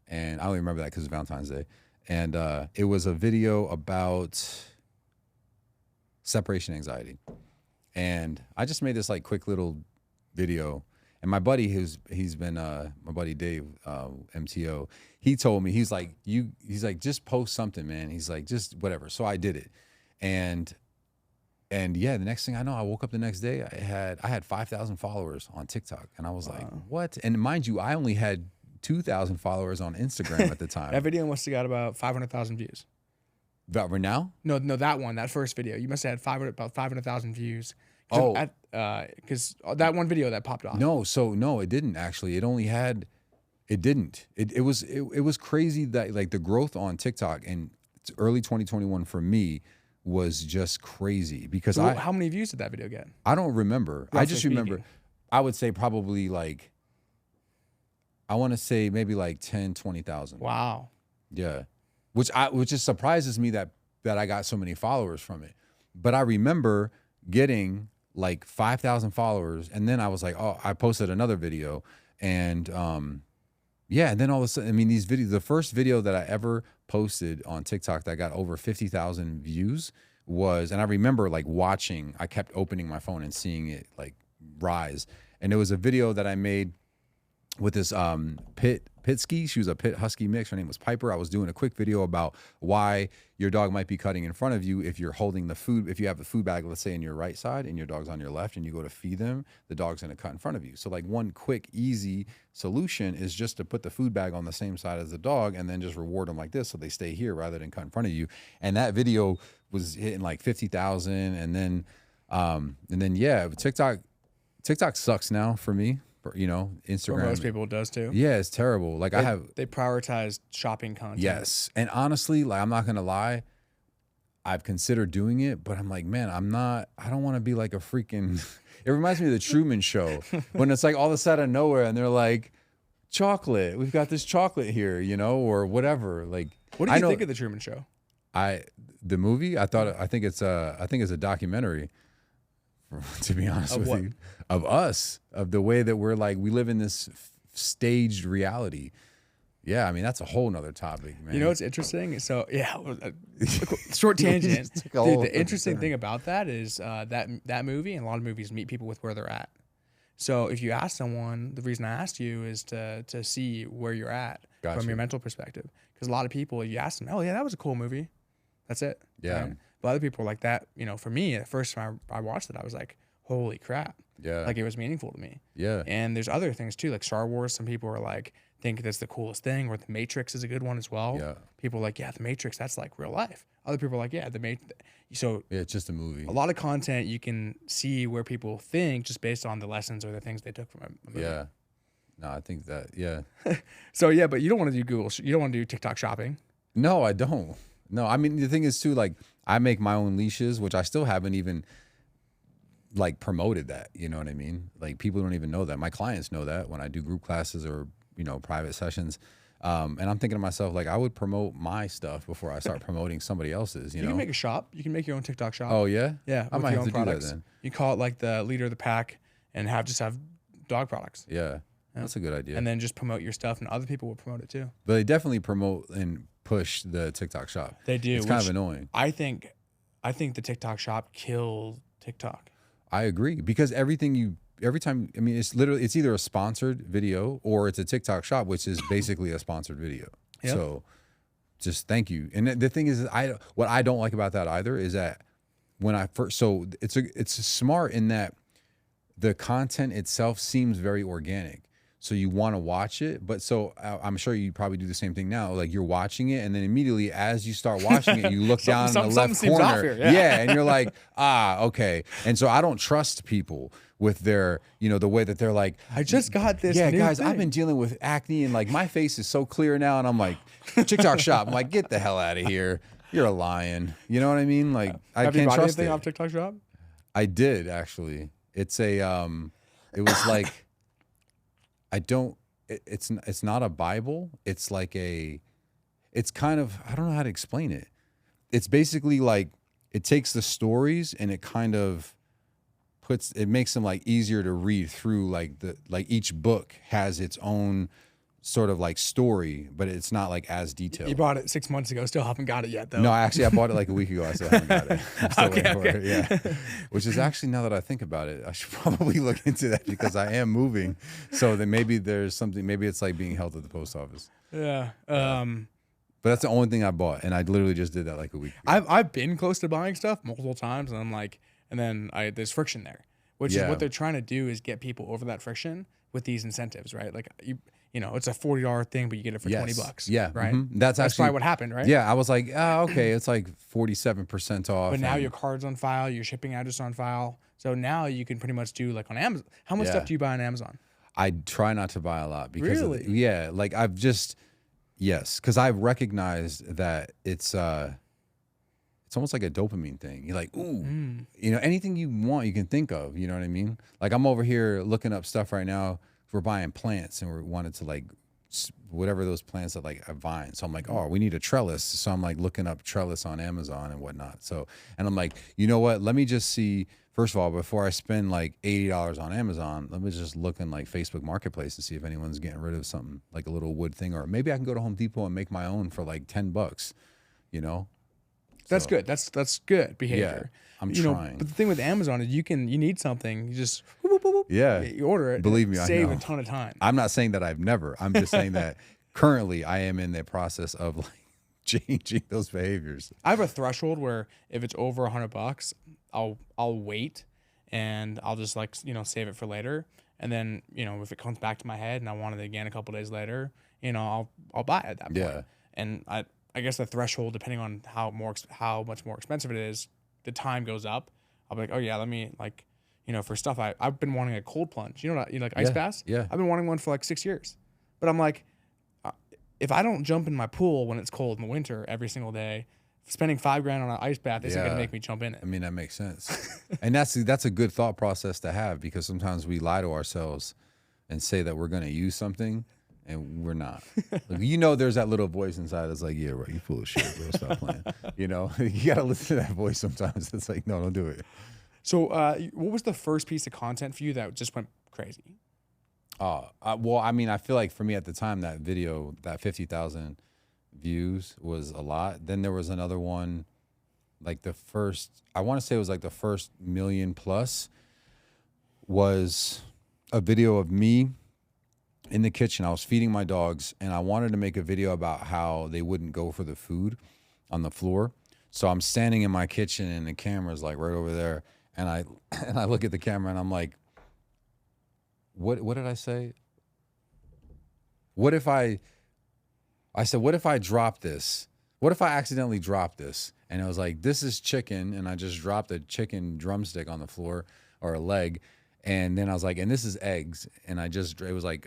and I only remember that because it's Valentine's Day. And it was a video about separation anxiety, and I just made this like quick little video. And my buddy, he's been my buddy Dave, MTO, he told me, he's like, just post something, man. He's like, just whatever. So I did it. And yeah, the next thing I know, I woke up the next day, I had 5,000 followers on TikTok. And I was like, what? And mind you, I only had 2,000 followers on Instagram at the time. That video must have got about 500,000 views. About right now? No, that first video. You must have had about 500,000 views. Because that one video that popped off. No, it didn't actually. It only had, it didn't. It was crazy that like the growth on TikTok in early 2021 for me was just crazy because how many views did that video get? I don't remember. I just remember, I would say probably like, I want to say maybe like 10, 20,000. Wow. Yeah. Which just surprises me that I got so many followers from it. But I remember getting like 5,000 followers, and then I was like, oh, I posted another video, and and then all of a sudden, I mean, these videos, the first video that I ever posted on TikTok that got over 50,000 views was, and I remember like watching, I kept opening my phone and seeing it like rise, and it was a video that I made with this Pitski. She was a Pit Husky mix. Her name was Piper. I was doing a quick video about why your dog might be cutting in front of you if you're holding the food. If you have the food bag, let's say, in your right side and your dog's on your left and you go to feed them, the dog's going to cut in front of you. So like one quick, easy solution is just to put the food bag on the same side as the dog and then just reward them like this so they stay here rather than cut in front of you. And that video was hitting like 50,000. And then yeah, TikTok sucks now for me. Instagram. For most people it does too. Yeah, it's terrible. Like they prioritize shopping content. Yes. And honestly, like I'm not gonna lie, I've considered doing it, but I'm like, man, I don't want to be like a freaking it reminds me of the Truman Show when it's like all of a sudden nowhere and they're like, chocolate, we've got this chocolate here, or whatever. Like, what do you think of the Truman Show? The movie, I think it's a documentary. To be honest with you, of us, of the way that we're like, we live in this staged reality. Yeah, I mean, that's a whole nother topic, man. You know what's interesting? So, yeah, short tangent. Dude, the interesting thing about that is that movie and a lot of movies meet people with where they're at. So if you ask someone, the reason I asked you is to see where you're at from your mental perspective. Because a lot of people, you ask them, oh, yeah, that was a cool movie. That's it. Yeah. Right? But other people are like that. For me, the first time I watched it, I was like, holy crap. Yeah. Like, it was meaningful to me. Yeah. And there's other things too, like Star Wars. Some people are like, think that's the coolest thing, or The Matrix is a good one as well. Yeah. People are like, yeah, The Matrix, that's like real life. Other people are like, yeah, So yeah, it's just a movie. A lot of content you can see where people think just based on the lessons or the things they took from a movie. Yeah. No, I think that, yeah. So yeah, but you don't want to do Google. You don't want to do TikTok shopping. No, I don't. No, I mean, the thing is too, like, I make my own leashes, which I still haven't even like promoted that. You know what I mean? Like, people don't even know that. My clients know that when I do group classes or, private sessions. And I'm thinking to myself, like, I would promote my stuff before I start promoting somebody else's, you know? You can make a shop. You can make your own TikTok shop. Oh, yeah? Yeah. I might have to do that then. You call it like the leader of the pack and have dog products. Yeah. That's a good idea. And then just promote your stuff and other people will promote it too. But they definitely promote and push the TikTok shop. They do. It's kind of annoying. I think the TikTok shop killed TikTok. I agree, because every time, I mean, it's either a sponsored video or it's a TikTok shop, which is basically a sponsored video. Yep. So just thank you. And the thing is, what I don't like about that either is that when I first, so it's smart in that the content itself seems very organic. So you want to watch it, but so I'm sure you probably do the same thing now. Like, you're watching it, and then immediately as you start watching it, you look down in the left corner. Here, yeah, and you're like, okay. And so I don't trust people with their, the way that they're like, I just got this. Yeah, new guys, thing. I've been dealing with acne, and like my face is so clear now, and I'm like, TikTok shop. I'm like, get the hell out of here. You're a lion. You know what I mean? Like, I can't trust it. Have you bought anything off TikTok shop? I did, actually. It's it was like. It's not a Bible. It's like it's kind of, I don't know how to explain it. It's basically like, it takes the stories and it kind of makes them like easier to read through. Like each book has its own sort of like story, but it's not like as detailed. You bought it 6 months ago. Still haven't got it yet, though. No, actually, I bought it like a week ago. I still haven't got it. I'm still waiting for it. Yeah. Which is actually, now that I think about it, I should probably look into that, because I am moving. So then maybe there's something. Maybe it's like being held at the post office. Yeah. But that's the only thing I bought, and I literally just did that like a week ago. I've been close to buying stuff multiple times, and I'm like, and then there's friction there, which is what they're trying to do, is get people over that friction with these incentives, right? Like it's a $40 thing, but you get it for $20. Yeah. Right. Mm-hmm. That's probably what happened, right? Yeah. I was like, okay, it's like 47% off. But now your card's on file, your shipping address on file. So now you can pretty much do like on Amazon. How much stuff do you buy on Amazon? I try not to buy a lot because really? Like because I've recognized that it's almost like a dopamine thing. You're like, ooh, anything you want, you can think of, you know what I mean? Like, I'm over here looking up stuff right now. We're buying plants, and we wanted to like whatever those plants that like a vine. So I'm like, oh, we need a trellis. So I'm like looking up trellis on Amazon and whatnot. So, and I'm like, you know what? Let me just see, first of all, before I spend like $80 on Amazon, let me just look in like Facebook Marketplace to see if anyone's getting rid of something like a little wood thing, or maybe I can go to Home Depot and make my own for like $10, That's good. That's good behavior. Yeah, I'm trying. But the thing with Amazon is you need something, you just whoop, whoop, whoop, you order it. Believe me, I save know. a ton of time. I'm not saying that I've never. I'm just saying that currently I am in the process of like changing those behaviors. I have a threshold where if it's over $100, I'll wait, and I'll just like save it for later. And then if it comes back to my head and I want it again a couple days later, I'll buy it at that point. Yeah. And I guess the threshold, depending on how much more expensive it is, the time goes up. I'll be like, oh yeah, let me like, for stuff I've been wanting a cold plunge. Like ice baths. Yeah. I've been wanting one for like 6 years, but I'm like, if I don't jump in my pool when it's cold in the winter every single day, spending $5,000 on an ice bath isn't going to make me jump in it. I mean, that makes sense. And that's a good thought process to have, because sometimes we lie to ourselves and say that we're going to use something, and we're not. Like, there's that little voice inside that's like, yeah, right, you full of shit, bro. Stop playing. You got to listen to that voice sometimes. It's like, no, don't do it. So what was the first piece of content for you that just went crazy? Well, I mean, I feel like for me at the time, that video, that 50,000 views was a lot. Then there was another one, like I want to say it was like the first million plus was a video of me in the kitchen. I was feeding my dogs and I wanted to make a video about how they wouldn't go for the food on the floor. So I'm standing in my kitchen and the camera's like right over there. And I look at the camera and I'm like, what did I say? What if I said, what if I drop this? What if I accidentally drop this? And I was like, this is chicken. And I just dropped a chicken drumstick on the floor or a leg. And then I was like, and this is eggs. And it was like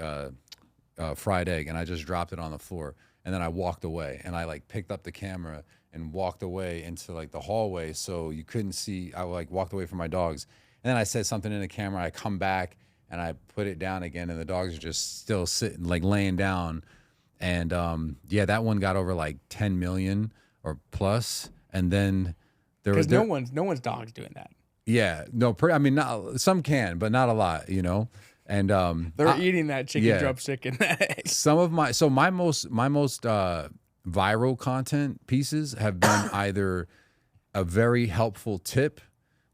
fried egg. And I just dropped it on the floor. And then I walked away and I like picked up the camera and walked away into like the hallway. So you couldn't see, I like walked away from my dogs. And then I said something in the camera. I come back and I put it down again. And the dogs are just still sitting, like laying down. And yeah, that one got over like 10 million or plus. And then because no one's dog's doing that. Yeah, no, I mean, not some can, but not a lot, you know. And they're eating that chicken drumstick and that egg. Some of my most viral content pieces have been either a very helpful tip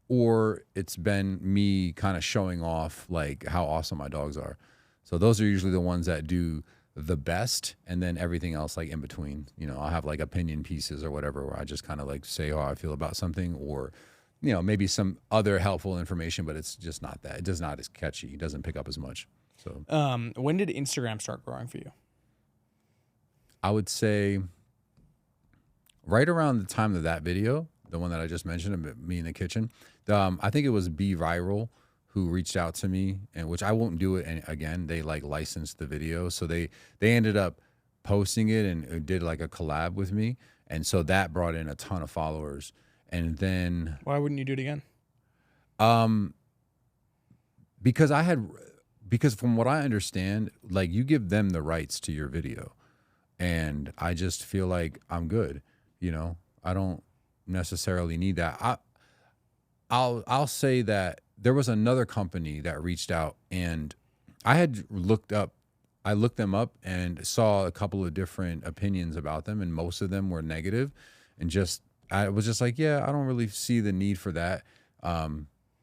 or it's been me kind of showing off like how awesome my dogs are. So those are usually the ones that do the best, and then everything else like in between. You know, I'll have like opinion pieces or whatever where I just kind of like say how I feel about something, or you know, maybe some other helpful information, but it's just not that. It does not as catchy. It doesn't pick up as much. So when did Instagram start growing for you? I would say right around the time of that video, the one that I just mentioned of me in the kitchen. I think it was Be Viral who reached out to me, and which I won't do it again. They like licensed the video. So they ended up posting it and did like a collab with me. And so that brought in a ton of followers. And then why wouldn't you do it again? Because from what I understand, like you give them the rights to your video, and I just feel like I'm good. You know, I don't necessarily need that. I'll say that there was another company that reached out, and I looked them up and saw a couple of different opinions about them, and most of them were negative, and I was just like, yeah, I don't really see the need for that.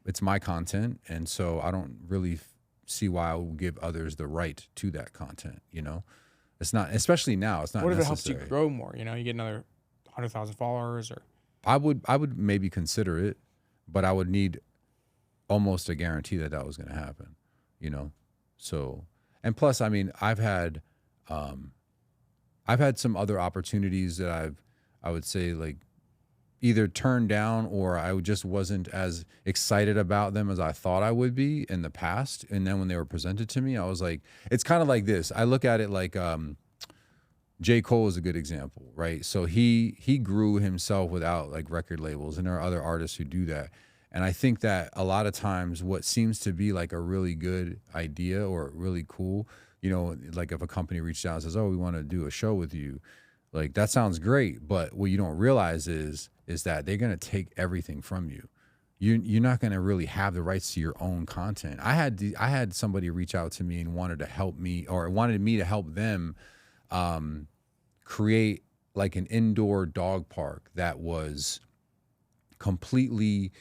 It's my content, and so I don't really see why I will give others the right to that content. You know, it's not, especially now, it's not necessary. What if it helps you grow more? You know, you get another 100,000 followers, or I would maybe consider it, but I would need almost a guarantee that was going to happen. You know, so, and plus, I mean, I've had some other opportunities that I would say like either turned down, or I just wasn't as excited about them as I thought I would be in the past. And then when they were presented to me, I was like, it's kind of like this. I look at it like J. Cole is a good example, right? So he grew himself without like record labels, and there are other artists who do that. And I think that a lot of times what seems to be like a really good idea or really cool, you know, like if a company reached out and says, oh, we want to do a show with you, like that sounds great. But what you don't realize is that they're going to take everything from you. You're not going to really have the rights to your own content. I had somebody reach out to me and wanted to help me, or wanted me to help them create like an indoor dog park that was completely,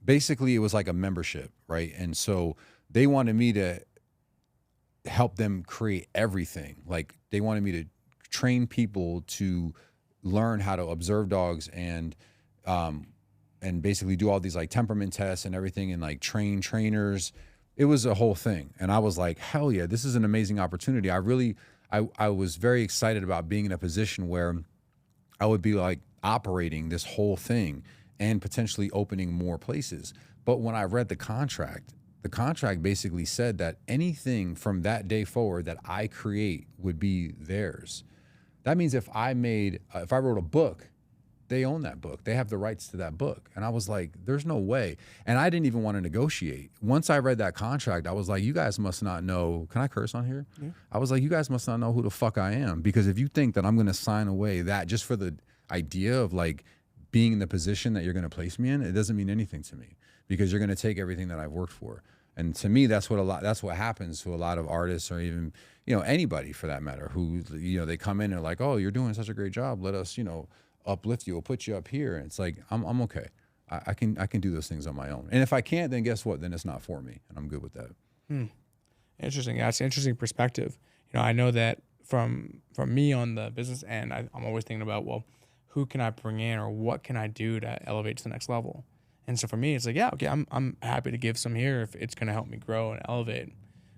basically it was like a membership, right? And so they wanted me to help them create everything. Like they wanted me to train people to learn how to observe dogs and basically do all these like temperament tests and everything, and like train trainers. It was a whole thing. And I was like, hell yeah, this is an amazing opportunity. I was very excited about being in a position where I would be like operating this whole thing and potentially opening more places. But when I read the contract basically said that anything from that day forward that I create would be theirs. That means if I wrote a book, they own that book. They have the rights to that book. And I was like, there's no way. And I didn't even want to negotiate. Once I read that contract, I was like, you guys must not know. Can I curse on here? Yeah. I was like, you guys must not know who the fuck I am. Because if you think that I'm going to sign away that just for the idea of like being in the position that you're going to place me in, it doesn't mean anything to me, because you're going to take everything that I've worked for. And to me, that's what happens to a lot of artists, or even, anybody for that matter, who, they come in and like, oh, you're doing such a great job. Let us, uplift you. We'll put you up here. And it's like, I'm okay. I can do those things on my own. And if I can't, then guess what? Then it's not for me, and I'm good with that. Interesting. That's an interesting perspective. I know that from me on the business end, I'm always thinking about, well, who can I bring in, or what can I do to elevate to the next level? And so for me, it's like, yeah, okay, I'm happy to give some here if it's going to help me grow and elevate.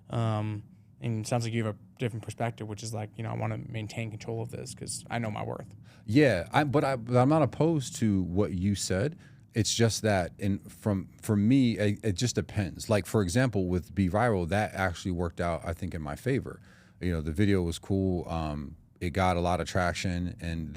And it sounds like you have a different perspective, which is like, I want to maintain control of this because I know my worth. Yeah, but I'm not opposed to what you said. It's just that, for me, it just depends. Like, for example, with Be Viral, that actually worked out, I think, in my favor. The video was cool. It got a lot of traction, and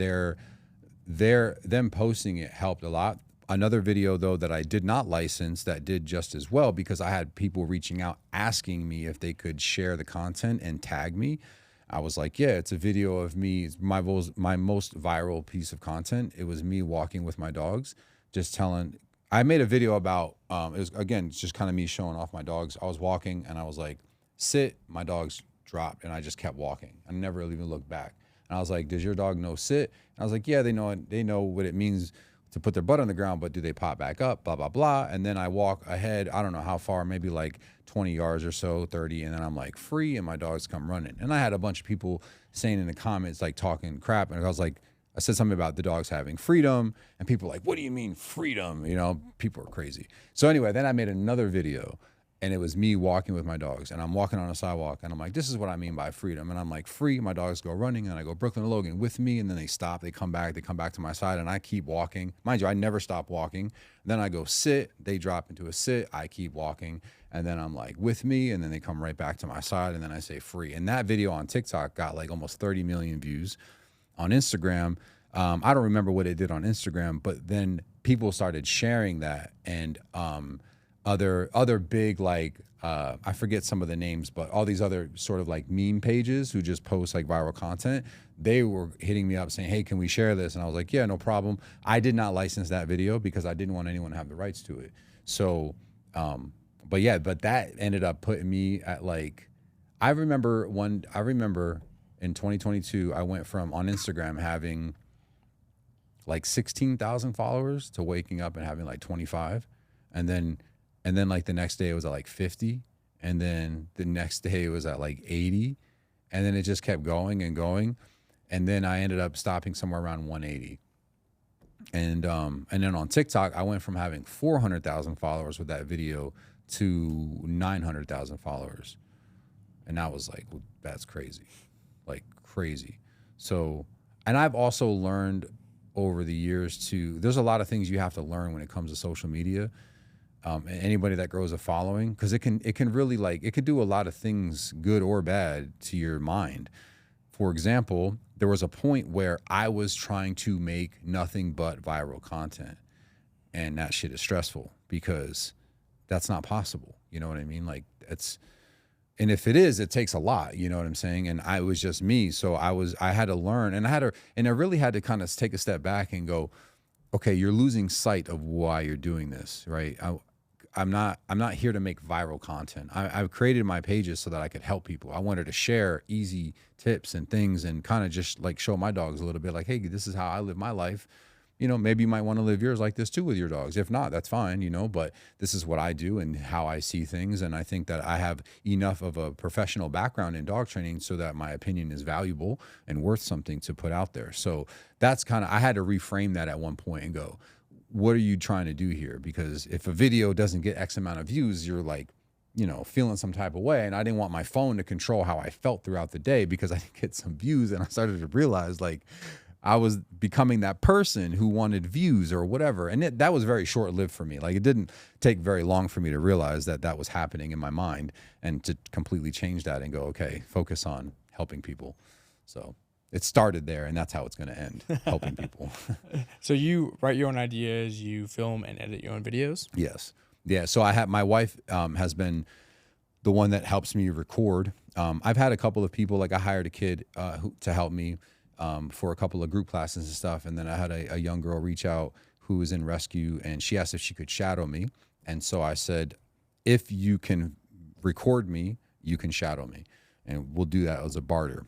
them posting it helped a lot. Another video, though, that I did not license that did just as well, because I had people reaching out asking me if they could share the content and tag me. I was like, yeah, it's a video of me. It's my most viral piece of content. It was me walking with my dogs, I made a video about, it was, again, it's just kind of me showing off my dogs. I was walking and I was like, sit, my dogs dropped, and I just kept walking. I never even looked back. And I was like, does your dog know sit? And I was like, yeah, they know what it means to put their butt on the ground, but do they pop back up, blah, blah, blah. And then I walk ahead, I don't know how far, maybe like 20 yards or so, 30. And then I'm like free, and my dogs come running. And I had a bunch of people saying in the comments, like talking crap. And I was like, I said something about the dogs having freedom, and people were like, what do you mean freedom? People are crazy. So anyway, then I made another video, and it was me walking with my dogs, and I'm walking on a sidewalk, and I'm like, this is what I mean by freedom. And I'm like, free, my dogs go running, and I go, Brooklyn and Logan with me, and then they stop, they come back to my side, and I keep walking. Mind you, I never stop walking. And then I go sit, they drop into a sit, I keep walking, and then I'm like, with me, and then they come right back to my side, and then I say free. And that video on TikTok got like almost 30 million views. On Instagram, I don't remember what it did on Instagram, but then people started sharing that, and other big, like, I forget some of the names, but all these other sort of like meme pages who just post like viral content, they were hitting me up saying, hey, can we share this? And I was like, yeah, no problem. I did not license that video because I didn't want anyone to have the rights to it. So, but that ended up putting me at like, I remember in 2022, I went from on Instagram having like 16,000 followers to waking up and having like 25. And then like the next day it was at like 50. And then the next day it was at like 80. And then it just kept going and going. And then I ended up stopping somewhere around 180. And then on TikTok, I went from having 400,000 followers with that video to 900,000 followers. And I was like, well, that's crazy. Like crazy. So, and I've also learned over the years there's a lot of things you have to learn when it comes to social media. Anybody that grows a following, because it can really, like, it could do a lot of things, good or bad, to your mind. For example, there was a point where I was trying to make nothing but viral content, and that shit is stressful because that's not possible. You know what I mean? Like, and if it is, it takes a lot, you know what I'm saying? And it was just me. So I had to learn, and I really had to kind of take a step back and go, okay, you're losing sight of why you're doing this, right? I'm not here to make viral content. I've created my pages so that I could help people. I wanted to share easy tips and things, and kind of just like show my dogs a little bit, like, hey, this is how I live my life. Maybe you might want to live yours like this too with your dogs. If not, that's fine, but this is what I do and how I see things. And I think that I have enough of a professional background in dog training so that my opinion is valuable and worth something to put out there. So that's I had to reframe that at one point and go, what are you trying to do here? Because if a video doesn't get X amount of views, you're like, feeling some type of way. And I didn't want my phone to control how I felt throughout the day because I didn't get some views. And I started to realize, like, I was becoming that person who wanted views or whatever. And that was very short-lived for me. Like, it didn't take very long for me to realize that was happening in my mind, and to completely change that and go, okay, focus on helping people. So it started there, and that's how it's going to end, helping people. So you write your own ideas, you film and edit your own videos? Yes. Yeah. So my wife has been the one that helps me record. I've had a couple of people, like I hired a kid to help me for a couple of group classes and stuff. And then I had a young girl reach out who was in rescue, and she asked if she could shadow me. And so I said, if you can record me, you can shadow me, and we'll do that as a barter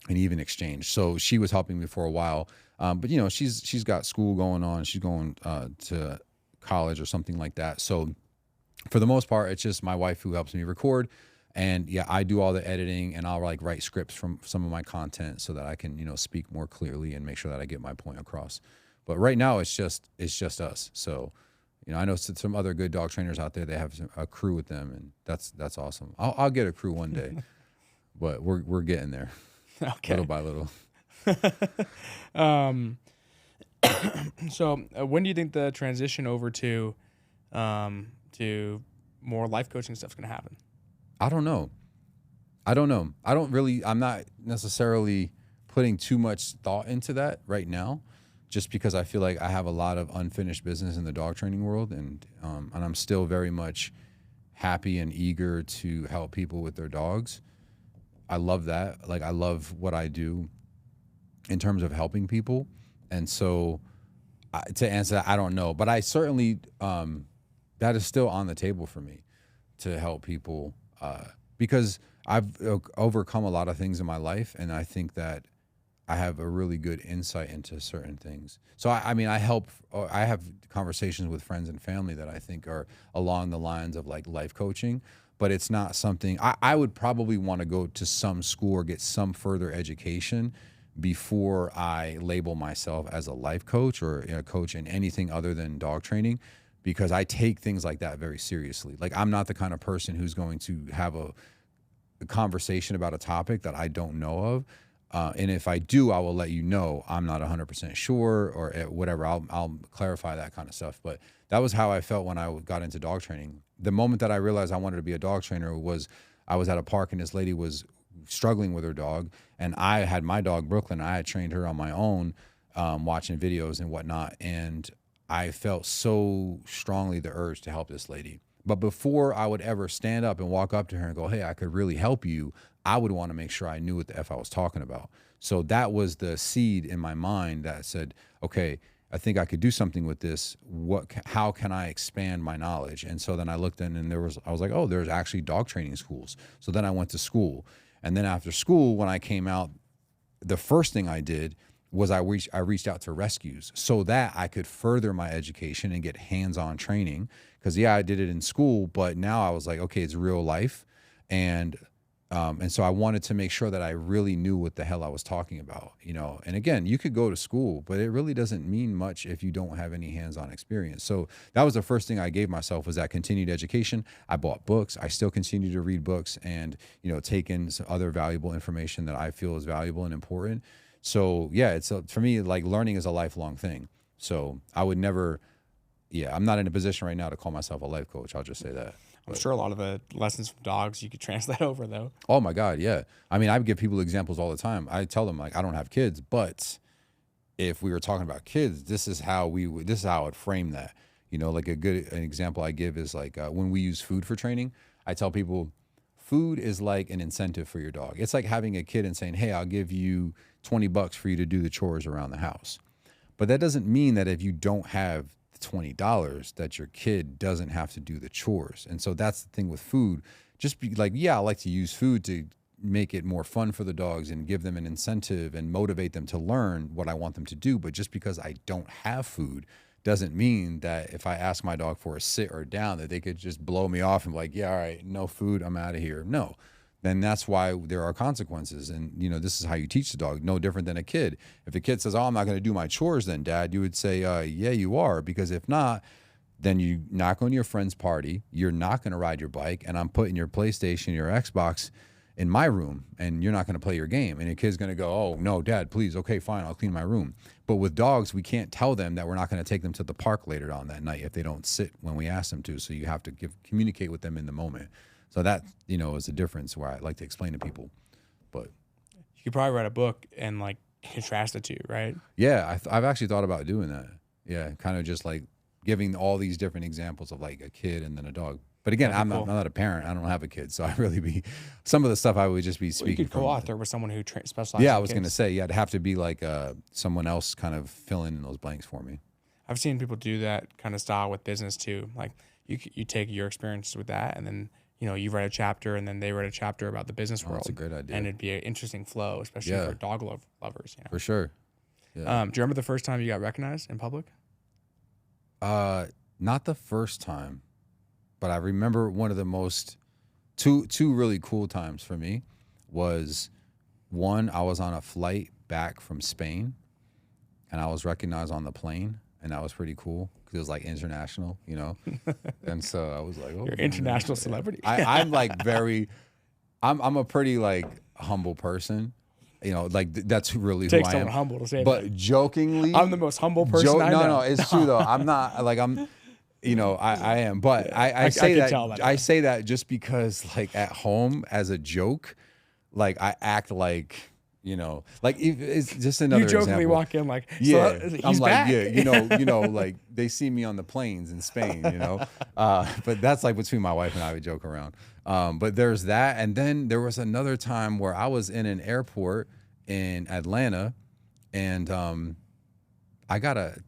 and even exchange. So she was helping me for a while, but she's got school going on. She's going to college or something like that. So for the most part, it's just my wife who helps me record. And yeah, I do all the editing, and I'll like write scripts from some of my content so that I can, speak more clearly and make sure that I get my point across. But right now it's just us. So, I know some other good dog trainers out there. They have a crew with them, and that's awesome. I'll get a crew one day, but we're getting there, okay, little by little. So when do you think the transition over to more life coaching stuff is going to happen? I don't know. I'm not necessarily putting too much thought into that right now, just because I feel like I have a lot of unfinished business in the dog training world, and I'm still very much happy and eager to help people with their dogs. I love that. Like, I love what I do in terms of helping people. And so to answer that, I don't know, but I certainly, that is still on the table for me to help people, because I've overcome a lot of things in my life, and I think that I have a really good insight into certain things. So I have conversations with friends and family that I think are along the lines of like life coaching, but it's not something I would probably want to go to some school or get some further education before I label myself as a life coach or a coach in anything other than dog training, because I take things like that very seriously. Like, I'm not the kind of person who's going to have a conversation about a topic that I don't know of. And if I do, I will let you know. I'm not 100% sure or whatever. I'll clarify that kind of stuff. But that was how I felt when I got into dog training. The moment that I realized I wanted to be a dog trainer was I was at a park, and this lady was struggling with her dog. And I had my dog, Brooklyn. I had trained her on my own, watching videos and whatnot. And I felt so strongly the urge to help this lady. But before I would ever stand up and walk up to her and go, hey, I could really help you, I would want to make sure I knew what the F I was talking about. So that was the seed in my mind that said, okay, I think I could do something with this. How can I expand my knowledge? And so then I looked in, and I was like, oh, there's actually dog training schools. So then I went to school. And then after school, when I came out, the first thing I did was I reached out to rescues so that I could further my education and get hands-on training. Because yeah, I did it in school, but now I was like, okay, it's real life. And so I wanted to make sure that I really knew what the hell I was talking about, And again, you could go to school, but it really doesn't mean much if you don't have any hands-on experience. So that was the first thing I gave myself, was that continued education. I bought books. I still continue to read books and, take in some other valuable information that I feel is valuable and important. So yeah, for me, like, learning is a lifelong thing. So I would never, I'm not in a position right now to call myself a life coach. I'll just say that. I'm sure a lot of the lessons from dogs you could translate over, though. Oh my God, yeah. I mean, I give people examples all the time. I tell them, like, I don't have kids, but if we were talking about kids, this is how I would frame that. Like an example I give is like when we use food for training, I tell people food is like an incentive for your dog. It's like having a kid and saying, hey, I'll give you $20 for you to do the chores around the house. But that doesn't mean that if you don't have $20 that your kid doesn't have to do the chores. And so that's the thing with food. Just be like, I like to use food to make it more fun for the dogs and give them an incentive and motivate them to learn what I want them to do. But just because I don't have food doesn't mean that if I ask my dog for a sit or down, that they could just blow me off and be like, yeah, all right, no food, I'm out of here. No. Then that's why there are consequences. And, this is how you teach the dog, no different than a kid. If a kid says, oh, I'm not going to do my chores then, Dad, you would say, yeah, you are. Because if not, then you're not going to your friend's party. You're not going to ride your bike. And I'm putting your PlayStation, your Xbox in my room, and you're not going to play your game. And your kid's going to go, oh, no, Dad, please. Okay, fine. I'll clean my room. But with dogs, we can't tell them that we're not going to take them to the park later on that night if they don't sit when we ask them to. So you have to communicate with them in the moment. So that, is a difference where I like to explain to people. But you could probably write a book and like contrast the two, right? Yeah, I've actually thought about doing that. Yeah, kind of just like giving all these different examples of like a kid and then a dog. But again, I'm not a parent. I don't have a kid, so I really be some of the stuff I would just be speaking. You could co-author with someone who specializes. Yeah, I was going to say, it'd have to be like someone else kind of filling in those blanks for me. I've seen people do that kind of style with business too. Like, you take your experiences with that, and then you write a chapter, and then they write a chapter about the business world. That's a great idea, and it'd be an interesting flow, especially for dog lovers. For sure. Yeah. Do you remember the first time you got recognized in public? Not the first time, but I remember one of the most two really cool times for me was one. I was on a flight back from Spain, and I was recognized on the plane, and that was pretty cool because it was like international, And so I was like, "Oh, you're an international celebrity." I'm like I'm a pretty like humble person. Like that's really who I am. Humble to say but that. Jokingly, I'm the most humble person I know. No, it's true though. I'm not like I am, but I say that I say that just because like at home as a joke, like I act like like it's just another. You jokingly example. Walk in like, he's I'm like, back. yeah, like they see me on the planes in Spain, but that's like between my wife and I, we joke around. But there's that, and then there was another time where I was in an airport in Atlanta, and I got a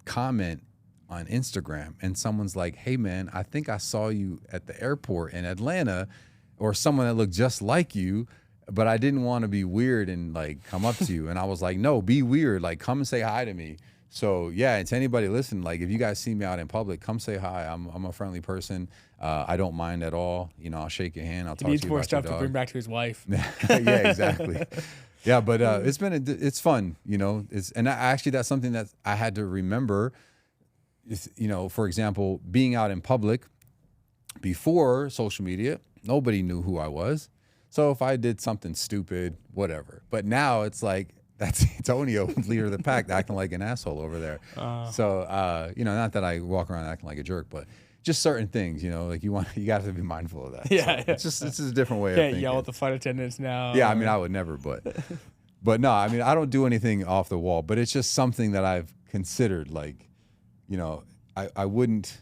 comment on Instagram, and someone's like, "Hey man, I think I saw you at the airport in Atlanta, or someone that looked just like you." But I didn't want to be weird and like come up to you. And I was like, no, be weird. Like come and say hi to me. So yeah, and to anybody listening, like if you guys see me out in public, come say hi. I'm a friendly person. I don't mind at all. I'll shake your hand. I'll talk to you about your dog. He needs more stuff to bring back to his wife. Yeah, exactly. Yeah, but it's fun, actually that's something that I had to remember. For example, being out in public before social media, nobody knew who I was. So if I did something stupid, whatever. But now it's like, that's Antonio, leader of the pack, acting like an asshole over there. So, not that I walk around acting like a jerk, but just certain things, like you got to be mindful of that. Yeah. So it's just a different way of thinking. Can't yell at the flight attendants now. Yeah, I mean, I would never, but no, I mean, I don't do anything off the wall, but it's just something that I've considered, like, I wouldn't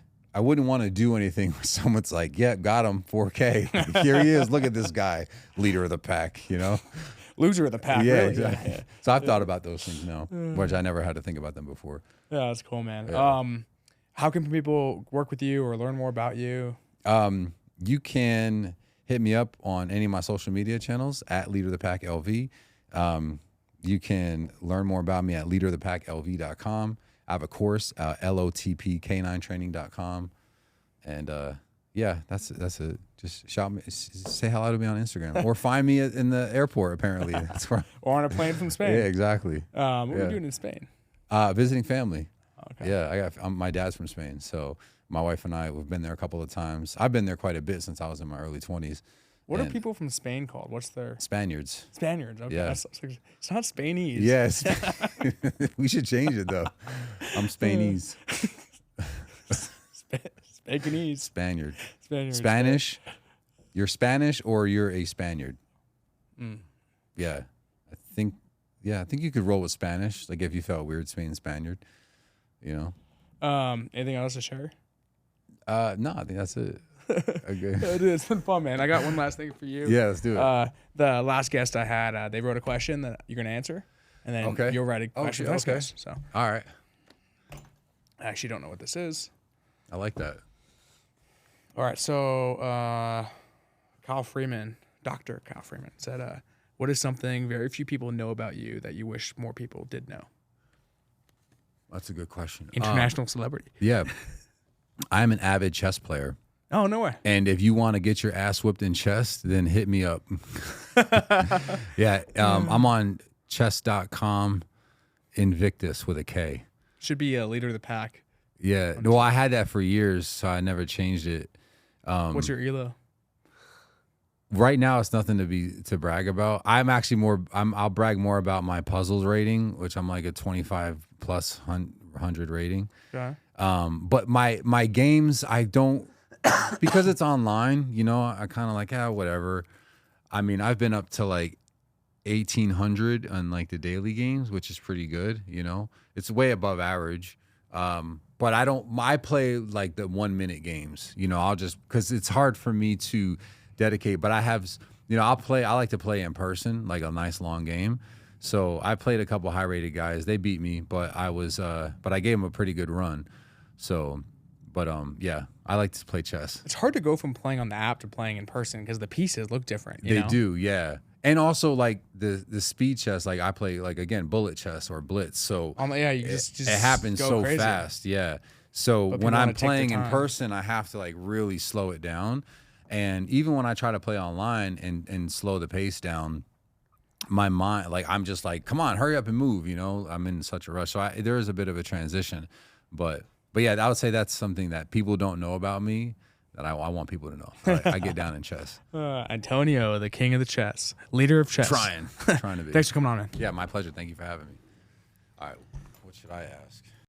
want to do anything where someone's like, yeah, got him, 4K. Like, here he is. Look at this guy, leader of the pack, Loser of the pack. Yeah, really. exactly. Yeah. So I've thought about those things now, which I never had to think about them before. Yeah, that's cool, man. Yeah. How can people work with you or learn more about you? You can hit me up on any of my social media channels at Leader of the Pack LV. You can learn more about me at leaderofthepacklv.com. I have a course, lotpk9training.com. And yeah, that's it. Just shout me, say hello to me on Instagram, or find me in the airport. Apparently, that's where. Or on a plane from Spain. Yeah, exactly. What are you doing in Spain? Visiting family. Okay. Yeah, my dad's from Spain, so my wife and we've been there a couple of times. I've been there quite a bit since I was in my early 20s. What are people from Spain called? What's their Spaniards? Spaniards. Okay. Yeah. It's not Spainese. Yes. We should change it though. I'm Spainese. Spainese. Spaniard. Spanish. You're Spanish or you're a Spaniard. Yeah. I think you could roll with Spanish. Like if you felt weird saying Spaniard, Anything else to share? No, I think that's it. Okay. Dude, it's been fun, man. I got one last thing for you. Yeah, let's do it. The last guest I had, they wrote a question that you're gonna answer, and then you'll write a question. For this guest. So, all right. I actually don't know what this is. I like that. All right. So, Dr. Kyle Freeman said, "What is something very few people know about you that you wish more people did know?" That's a good question. International celebrity. Yeah. I'm an avid chess player. Oh, no way. And if you want to get your ass whipped in chess, then hit me up. Yeah. I'm on chess.com, Invictus with a K. Should be a leader of the pack. Yeah. Well, I had that for years, so I never changed it. What's your ELO? Right now, it's nothing to brag about. I'm actually I'll brag more about my puzzles rating, which I'm like a 25 plus 100 rating. Okay. But my games, I don't, because it's online, I kind of like, whatever. I mean, I've been up to like 1,800 on like the daily games, which is pretty good. It's way above average. But I play like the 1 minute games, cause it's hard for me to dedicate, but I have, I like to play in person, like a nice long game. So I played a couple high rated guys. They beat me, but I gave them a pretty good run. So, But yeah, I like to play chess. It's hard to go from playing on the app to playing in person because the pieces look different. You know? Do, yeah. And also like the speed chess, like I play like again bullet chess or blitz. So yeah, you just it happens so crazy. fast, yeah. So when I'm playing in person, I have to like really slow it down. And even when I try to play online and slow the pace down, my mind, like I'm just like, come on, hurry up and move. You know, I'm in such a rush. So there is a bit of a transition, but yeah, I would say that's something that people don't know about me that I want people to know. I get down in chess. Antonio, the king of the chess, leader of chess. Trying to be. Thanks for coming on, man. Yeah, my pleasure. Thank you for having me. All right, what should I ask?